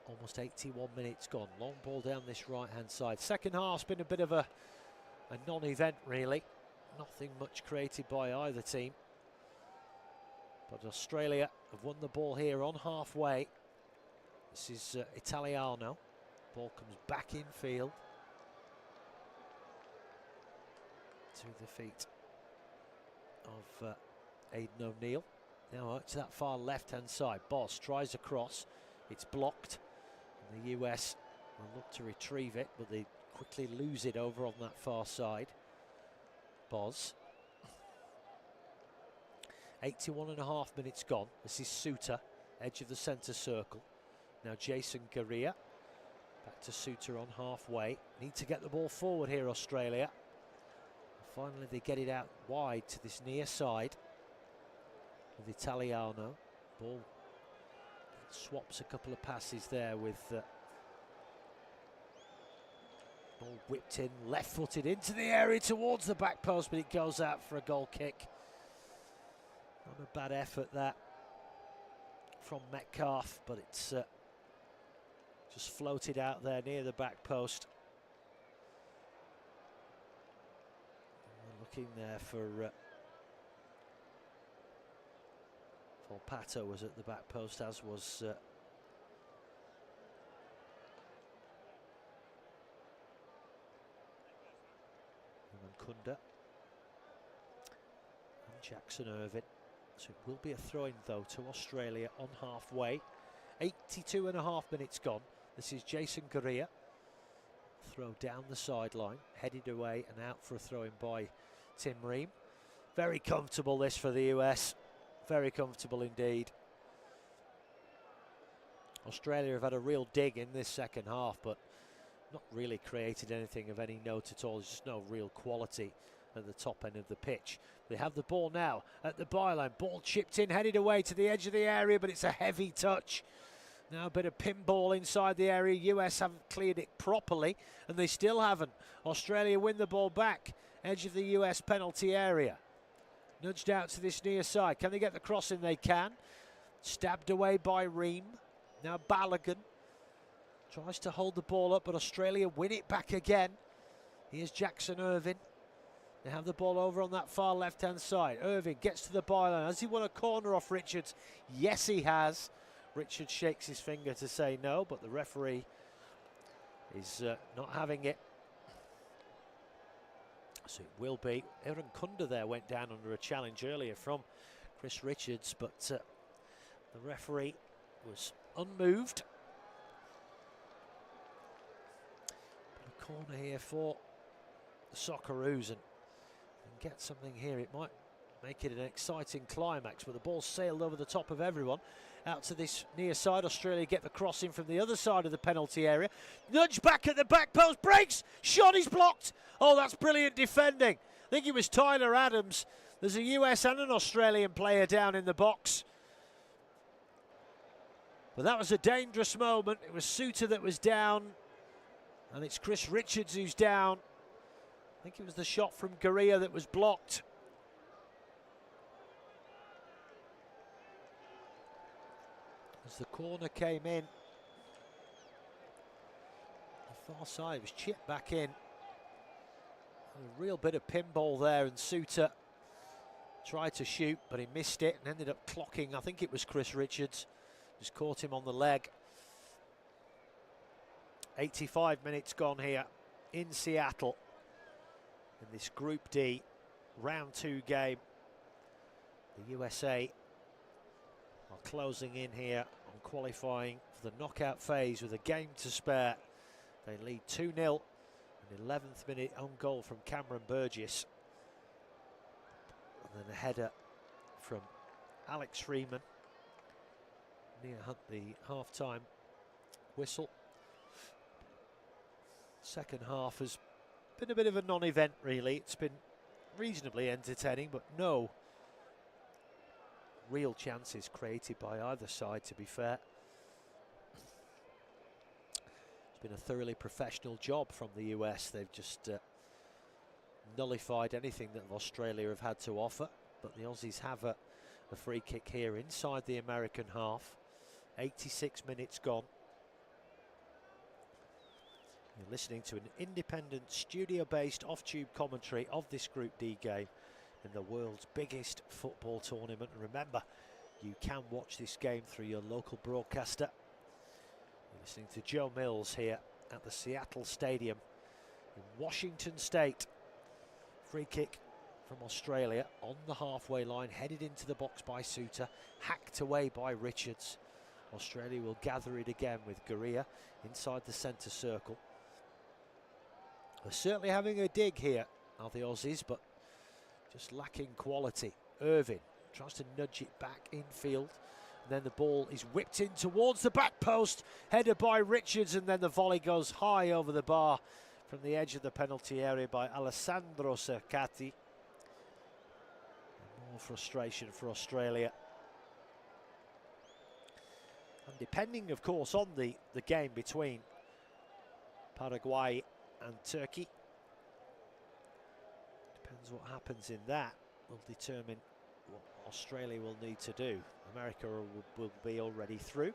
Almost 81 minutes gone. Long ball down this right-hand side. Second half's been a bit of a non-event, really. Nothing much created by either team. But Australia have won the ball here on halfway. This is Italiano. Ball comes back in field. To the feet of Aidan O'Neill. Now out to that far left-hand side. Boss tries across. It's blocked. And the US will look to retrieve it, but they quickly lose it over on that far side. Boz. 81.5 minutes gone. This is Suter, edge of the centre circle. Now Jason Garcia. Back to Suter on halfway. Need to get the ball forward here, Australia. Finally they get it out wide to this near side with Italiano. Ball swaps a couple of passes there with ball whipped in, left-footed into the area towards the back post, but it goes out for a goal kick. Not a bad effort that from Metcalf, but it's just floated out there near the back post. Looking there for Pato was at the back post, as was Kunda and Jackson Irvine. So it will be a throw-in though to Australia on halfway. 82.5 minutes gone. This is Jason Garcia. Throw down the sideline, headed away and out for a throw-in by Tim Ream. Very comfortable this for the US. Very comfortable indeed. Australia have had a real dig in this second half, but not really created anything of any note at all. There's just no real quality at the top end of the pitch. They have the ball now at the byline. Ball chipped in, headed away to the edge of the area, but it's a heavy touch. Now a bit of pinball inside the area. US haven't cleared it properly, and they still haven't. Australia win the ball back. Edge of the US penalty area. Nudged out to this near side. Can they get the cross in? They can. Stabbed away by Ream. Now Balogun tries to hold the ball up, but Australia win it back again. Here's Jackson Irvine. They have the ball over on that far left-hand side. Irvine gets to the byline. Has he won a corner off Richards? Yes, he has. Richards shakes his finger to say no, but the referee is not having it. So it will be. Aaron Kunda there went down under a challenge earlier from Chris Richards, but the referee was unmoved. A corner here for the Socceroos and get something here. It might make it an exciting climax, but the ball sailed over the top of everyone. Out to this near side. Australia get the cross in from the other side of the penalty area. Nudge back at the back post. Breaks. Shot is blocked. Oh, that's brilliant defending. I think it was Tyler Adams. There's a US and an Australian player down in the box. But that was a dangerous moment. It was Suter that was down, and it's Chris Richards who's down. I think it was the shot from Garcia that was blocked. As the corner came in, the far side was chipped back in. A real bit of pinball there, and Suter tried to shoot, but he missed it and ended up clocking. I think it was Chris Richards. Just caught him on the leg. 85 minutes gone here in Seattle in this Group D round 2 game. The USA are closing in here on qualifying for the knockout phase with a game to spare. They lead 2-0. An 11th minute own goal from Cameron Burgess. And then a header from Alex Freeman near the half-time whistle. Second half has been a bit of a non-event, really. It's been reasonably entertaining, but no real chances created by either side, to be fair. It's been a thoroughly professional job from the US. They've just nullified anything that Australia have had to offer, but the Aussies have a free kick here inside the American half. 86 minutes gone. You're listening to an independent, studio-based, off-tube commentary of this Group D game in the world's biggest football tournament. And remember, you can watch this game through your local broadcaster. You're listening to Joe Mills here at the Seattle Stadium in Washington State. Free kick from Australia on the halfway line, headed into the box by Suter, hacked away by Richards. Australia will gather it again with Gurria inside the centre circle. They're certainly having a dig here, are the Aussies, but just lacking quality. Irvine tries to nudge it back infield. And then the ball is whipped in towards the back post. Headed by Richards, and then the volley goes high over the bar from the edge of the penalty area by Alessandro Cercati. More frustration for Australia. And depending, of course, on the game between Paraguay and Turkey, depends what happens in that, will determine what Australia will need to do. America will be already through.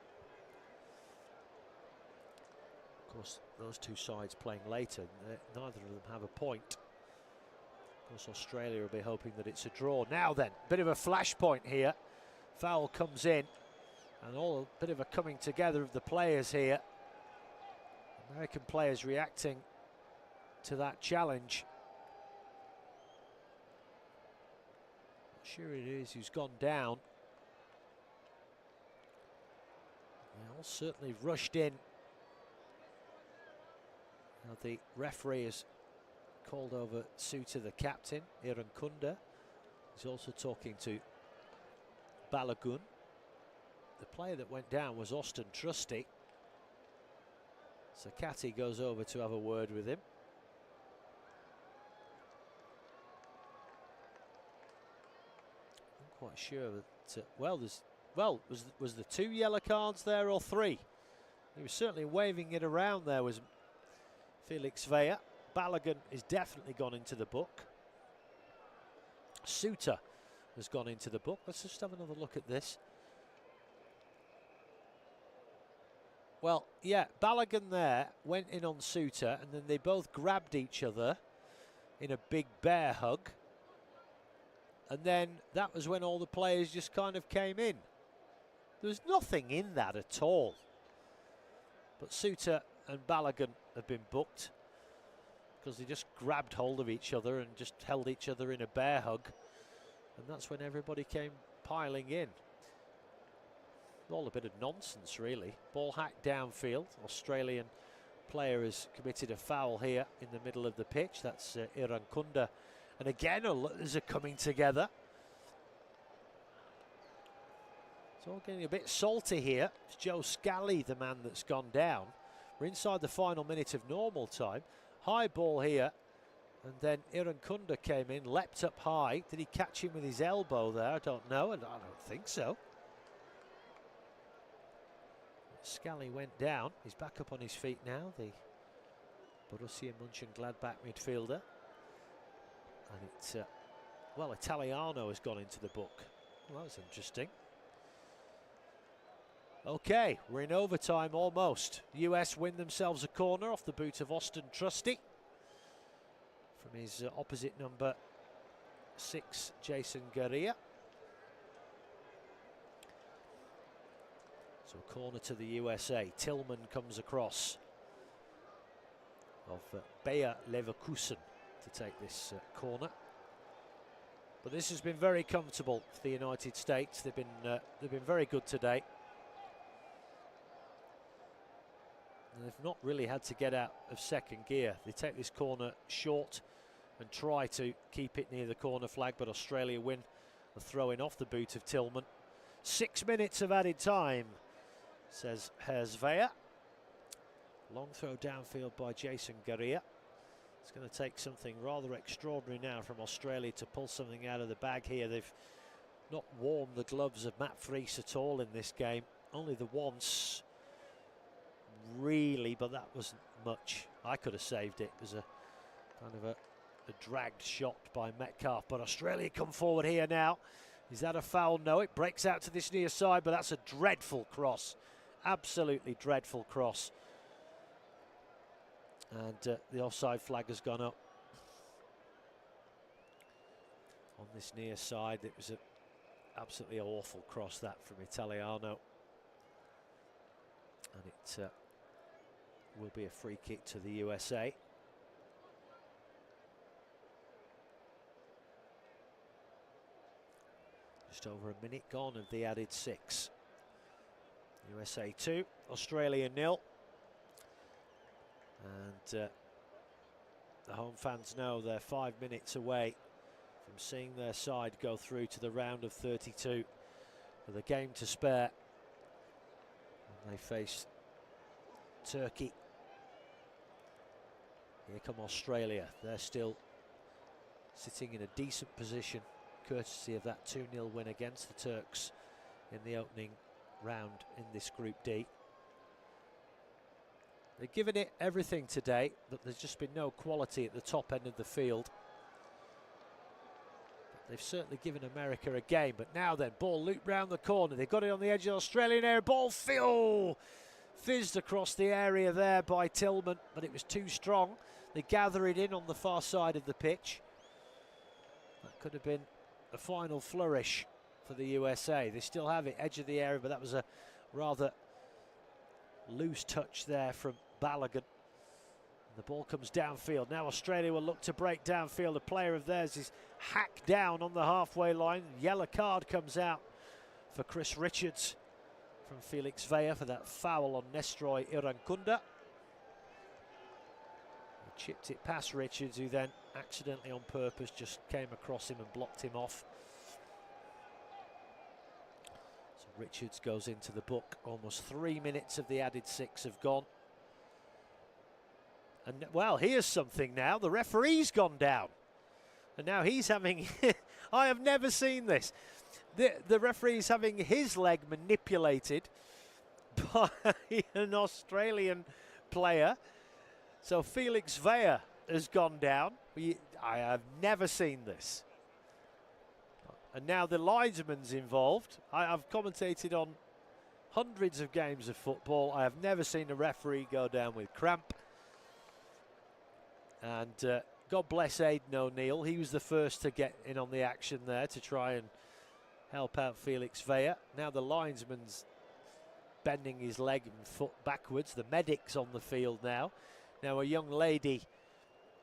Of course, those two sides playing later, neither of them have a point. Of course, Australia will be hoping that it's a draw. Now then, bit of a flashpoint here. Foul comes in, and a bit of a coming together of the players here. American players reacting to that challenge. Not sure it is who's gone down. They all certainly rushed in. Now the referee has called over Suter, the captain, Irankunda. He's also talking to Balagun. The player that went down was Austin Trusty. Cercati goes over to have a word with him. I'm quite sure that, was the 2 yellow cards there or 3? He was certainly waving it around there, was Felix Vea. Balagun is definitely gone into the book. Suter has gone into the book. Let's just have another look at this. Well, yeah, Balagun there went in on Suter, and then they both grabbed each other in a big bear hug. And then that was when all the players just kind of came in. There was nothing in that at all. But Suter and Balagun have been booked because they just grabbed hold of each other and just held each other in a bear hug. And that's when everybody came piling in. All a bit of nonsense, really. Ball hacked downfield. Australian player has committed a foul here in the middle of the pitch. That's Irankunda. And again, there's a coming together. It's all getting a bit salty here. It's Joe Scally, the man that's gone down. We're inside the final minute of normal time. High ball here. And then Irankunda came in, leapt up high. Did he catch him with his elbow there? I don't know, and I don't think so. Scally went down. He's back up on his feet now, the Borussia Mönchengladbach midfielder. And it's, well, Italiano has gone into the book. Well, that's interesting. Okay, we're in overtime almost. The US win themselves a corner off the boot of Austin Trusty from his opposite number 6, Jason Gurria. So a corner to the USA. Tillman comes across of Bayer Leverkusen to take this corner. But this has been very comfortable for the United States. They've been very good today. And they've not really had to get out of second gear. They take this corner short and try to keep it near the corner flag, but Australia win the throw-in off the boot of Tillman. 6 minutes of added time, says Herzveya. Long throw downfield by Jason Gurria. It's going to take something rather extraordinary now from Australia to pull something out of the bag here. They've not worn the gloves of Matt Friese at all in this game. Only the once, really, but that wasn't much. I could have saved it. It was a kind of a dragged shot by Metcalf, but Australia come forward here now. Is that a foul? No, it breaks out to this near side, but that's a dreadful cross. Absolutely dreadful cross. And the offside flag has gone up. On this near side, it was an absolutely awful cross, that, from Italiano. And it will be a free kick to the USA. Just over a minute gone of the added 6. USA 2, Australia 0. And the home fans know they're 5 minutes away from seeing their side go through to the round of 32 with a game to spare. And they face Turkey. Here come Australia. They're still sitting in a decent position, courtesy of that 2-0 win against the Turks in the opening round in this Group D. They've given it everything today, but there's just been no quality at the top end of the field. But they've certainly given America a game. But now then, ball looped round the corner. They've got it on the edge of the Australian area. Ball fizzed across the area there by Tillman, but it was too strong. They gather it in on the far side of the pitch. That could have been a final flourish for the USA. They still have it, edge of the area, but that was a rather loose touch there from Balogun. The ball comes downfield. Now Australia will look to break downfield. A player of theirs is hacked down on the halfway line. Yellow card comes out for Chris Richards from Felix Vea for that foul on Nestroy Irankunda. He chipped it past Richards, who then accidentally on purpose just came across him and blocked him off. So Richards goes into the book. Almost 3 minutes of the added 6 have gone. And well, here's something now. The referee's gone down. And now he's having... I have never seen this. The referee's having his leg manipulated by an Australian player. So Felix Vea has gone down. I have never seen this. And now the linesman's involved. I've commentated on hundreds of games of football. I have never seen a referee go down with cramp. And God bless Aidan O'Neill. He was the first to get in on the action there to try and help out Felix Vea. Now the linesman's bending his leg and foot backwards. The medic's on the field now. Now a young lady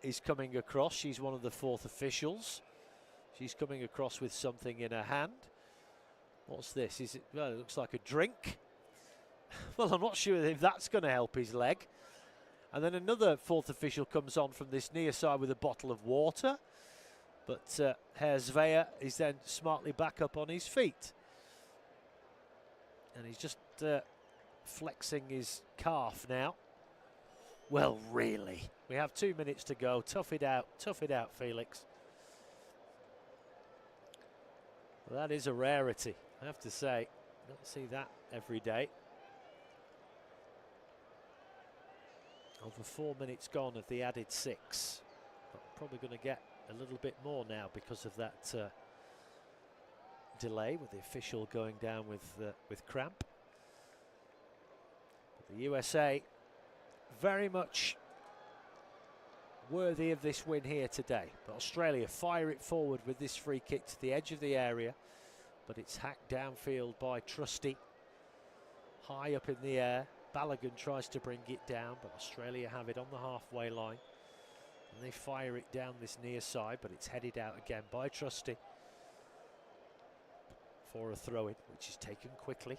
is coming across. She's one of the fourth officials. She's coming across with something in her hand. What's this? Is it? Well, it looks like a drink. Well, I'm not sure if that's going to help his leg. And then another fourth official comes on from this near side with a bottle of water. But Vea is then smartly back up on his feet. And he's just flexing his calf now. Well, really? We have 2 minutes to go. Tough it out, Felix. Well, that is a rarity, I have to say. Don't see that every day. Over 4 minutes gone of the added 6. But probably going to get a little bit more now because of that delay with the official going down with cramp. But the USA very much worthy of this win here today. But Australia fire it forward with this free kick to the edge of the area. But it's hacked downfield by Trusty. High up in the air. Balogun tries to bring it down, but Australia have it on the halfway line. And they fire it down this near side, but it's headed out again by Trusty for a throw-in, which is taken quickly.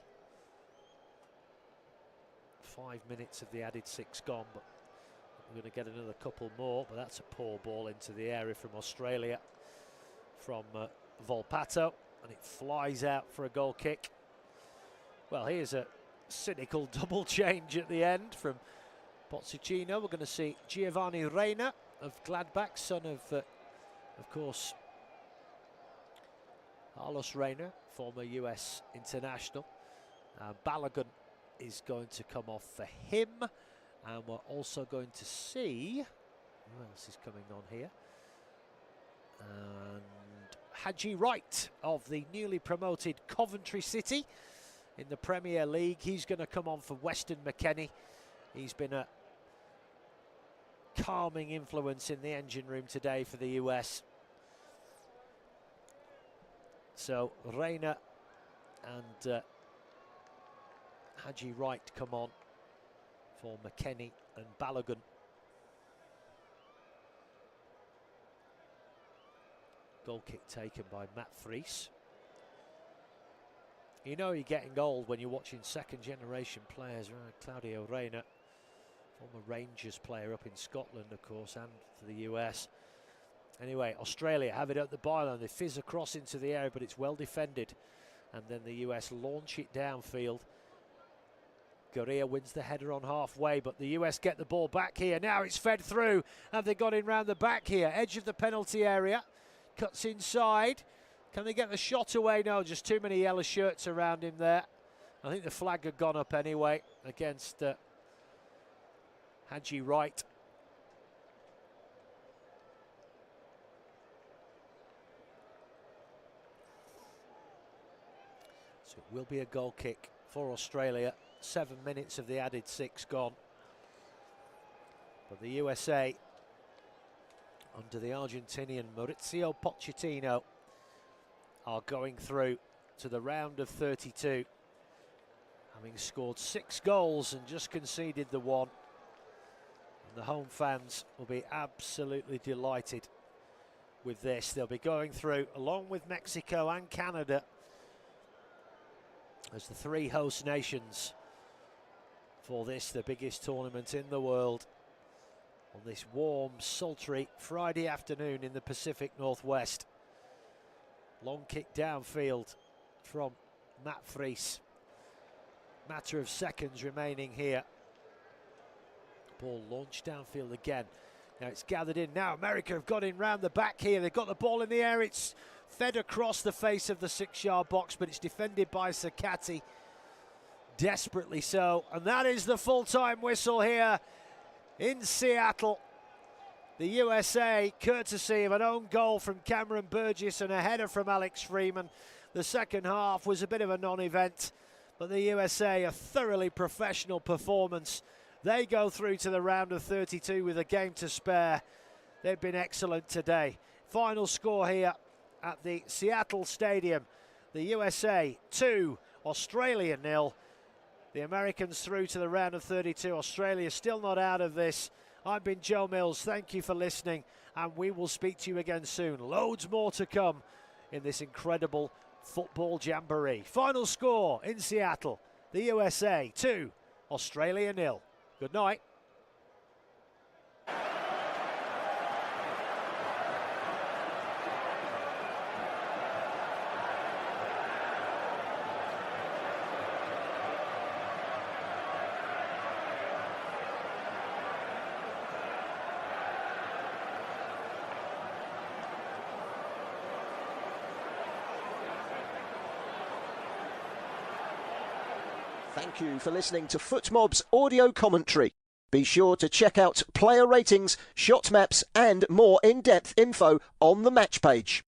5 minutes of the added 6 gone, but we're going to get another couple more. But that's a poor ball into the area from Australia, from Volpato, and it flies out for a goal kick. Well, here's a cynical double change at the end from Pochettino. We're going to see Giovanni Reina of Gladbach, son of course, Carlos Reina, former US international. Balogun is going to come off for him, and we're also going to see who else is coming on here. And Haji Wright of the newly promoted Coventry City in the Premier League. He's going to come on for Weston McKennie. He's been a calming influence in the engine room today for the US. So Reina and Haji Wright come on for McKennie and Balogun. Goal kick taken by Matt Fries. You know you're getting old when you're watching second-generation players, right? Claudio Reyna, former Rangers player up in Scotland, of course, and for the US. Anyway, Australia have it at the byline. They fizz across into the area, but it's well defended. And then the US launch it downfield. Gurria wins the header on halfway, but the US get the ball back here. Now it's fed through, and they got in round the back here. Edge of the penalty area. Cuts inside. Can they get the shot away? No, just too many yellow shirts around him there. I think the flag had gone up anyway against Haji Wright. So it will be a goal kick for Australia. 7 minutes of the added 6 gone. But the USA, under the Argentinian Maurizio Pochettino, are going through to the round of 32, having scored 6 goals and just conceded the 1. And the home fans will be absolutely delighted with this. They'll be going through along with Mexico and Canada as the 3 host nations for this, the biggest tournament in the world, on this warm, sultry Friday afternoon in the Pacific Northwest. Long kick downfield from Matt Fries. Matter of seconds remaining here. Ball launched downfield again. Now it's gathered in. Now America have got in round the back here. They've got the ball in the air. It's fed across the face of the 6-yard box, but it's defended by Sakati. Desperately so. And that is the full-time whistle here in Seattle. The USA, courtesy of an own goal from Cameron Burgess and a header from Alex Freeman. The second half was a bit of a non-event, but the USA, a thoroughly professional performance. They go through to the round of 32 with a game to spare. They've been excellent today. Final score here at the Seattle Stadium. The USA 2, Australia 0. The Americans through to the round of 32. Australia still not out of this. I've been Joe Mills. Thank you for listening, and we will speak to you again soon. Loads more to come in this incredible football jamboree. Final score in Seattle. The USA 2, Australia 0. Good night. Thank you for listening to FootMob's audio commentary. Be sure to check out player ratings, shot maps and more in-depth info on the match page.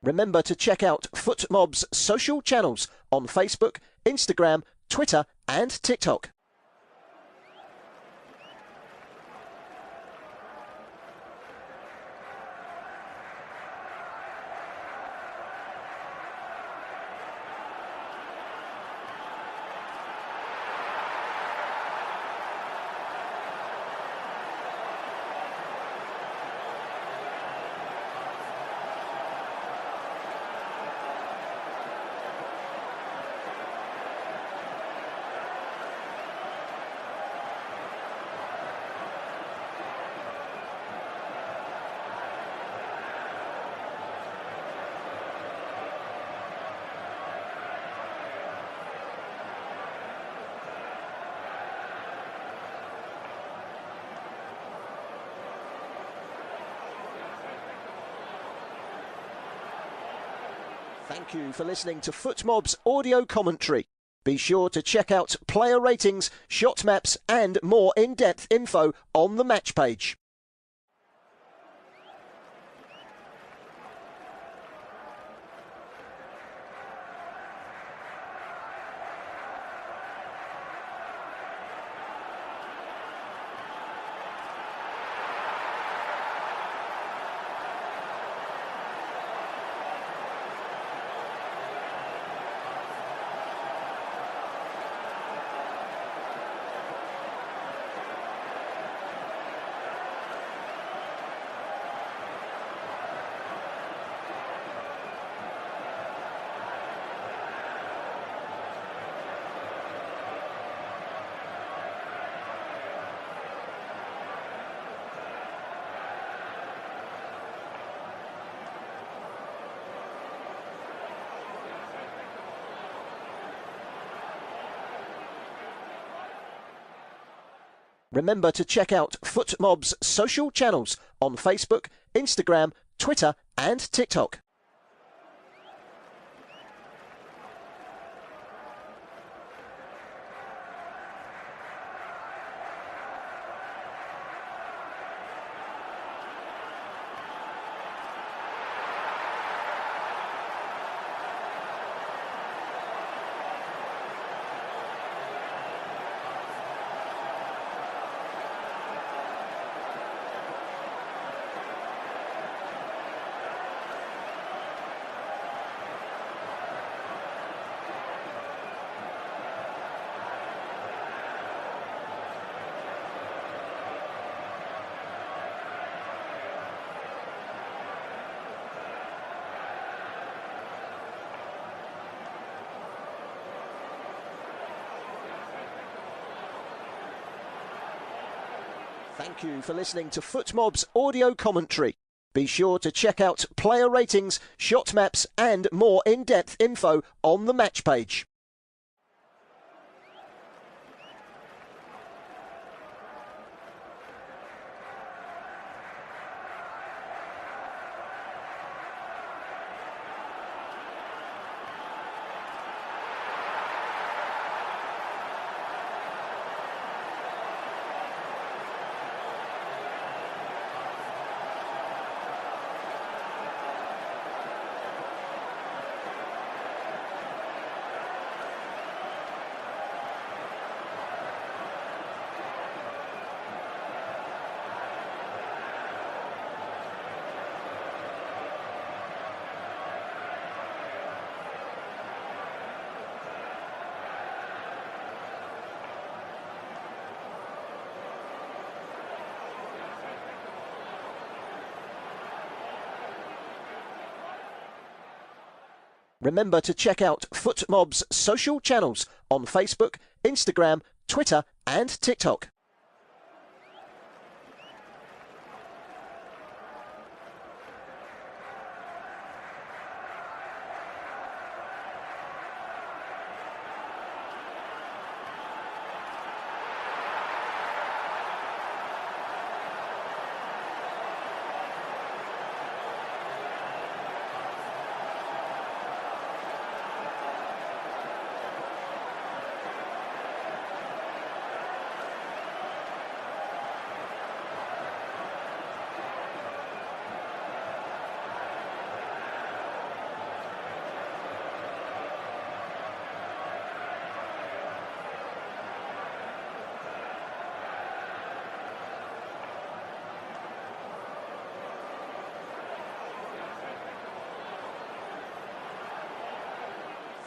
Remember to check out FootMob's social channels on Facebook, Instagram, Twitter and TikTok. Thank you for listening to FootMob's audio commentary. Be sure to check out player ratings, shot maps and more in-depth info on the match page. Remember to check out FootMob's social channels on Facebook, Instagram, Twitter and TikTok. Thank you for listening to FootMob's audio commentary. Be sure to check out player ratings, shot maps and more in-depth info on the match page. Remember to check out FootMob's social channels on Facebook, Instagram, Twitter and TikTok.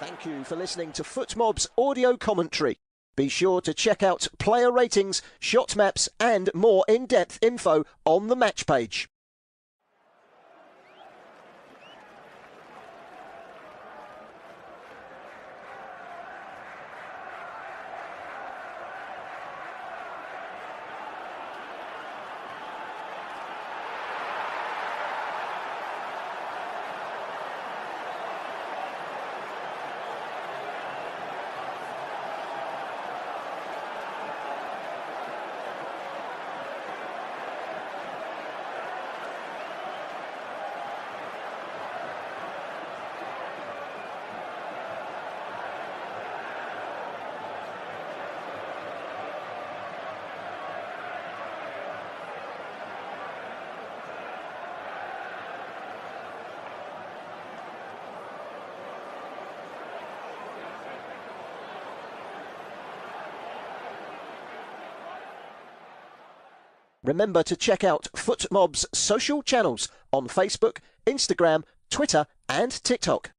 Thank you for listening to FootMob's audio commentary. Be sure to check out player ratings, shot maps and more in-depth info on the match page. Remember to check out FootMob's social channels on Facebook, Instagram, Twitter and TikTok.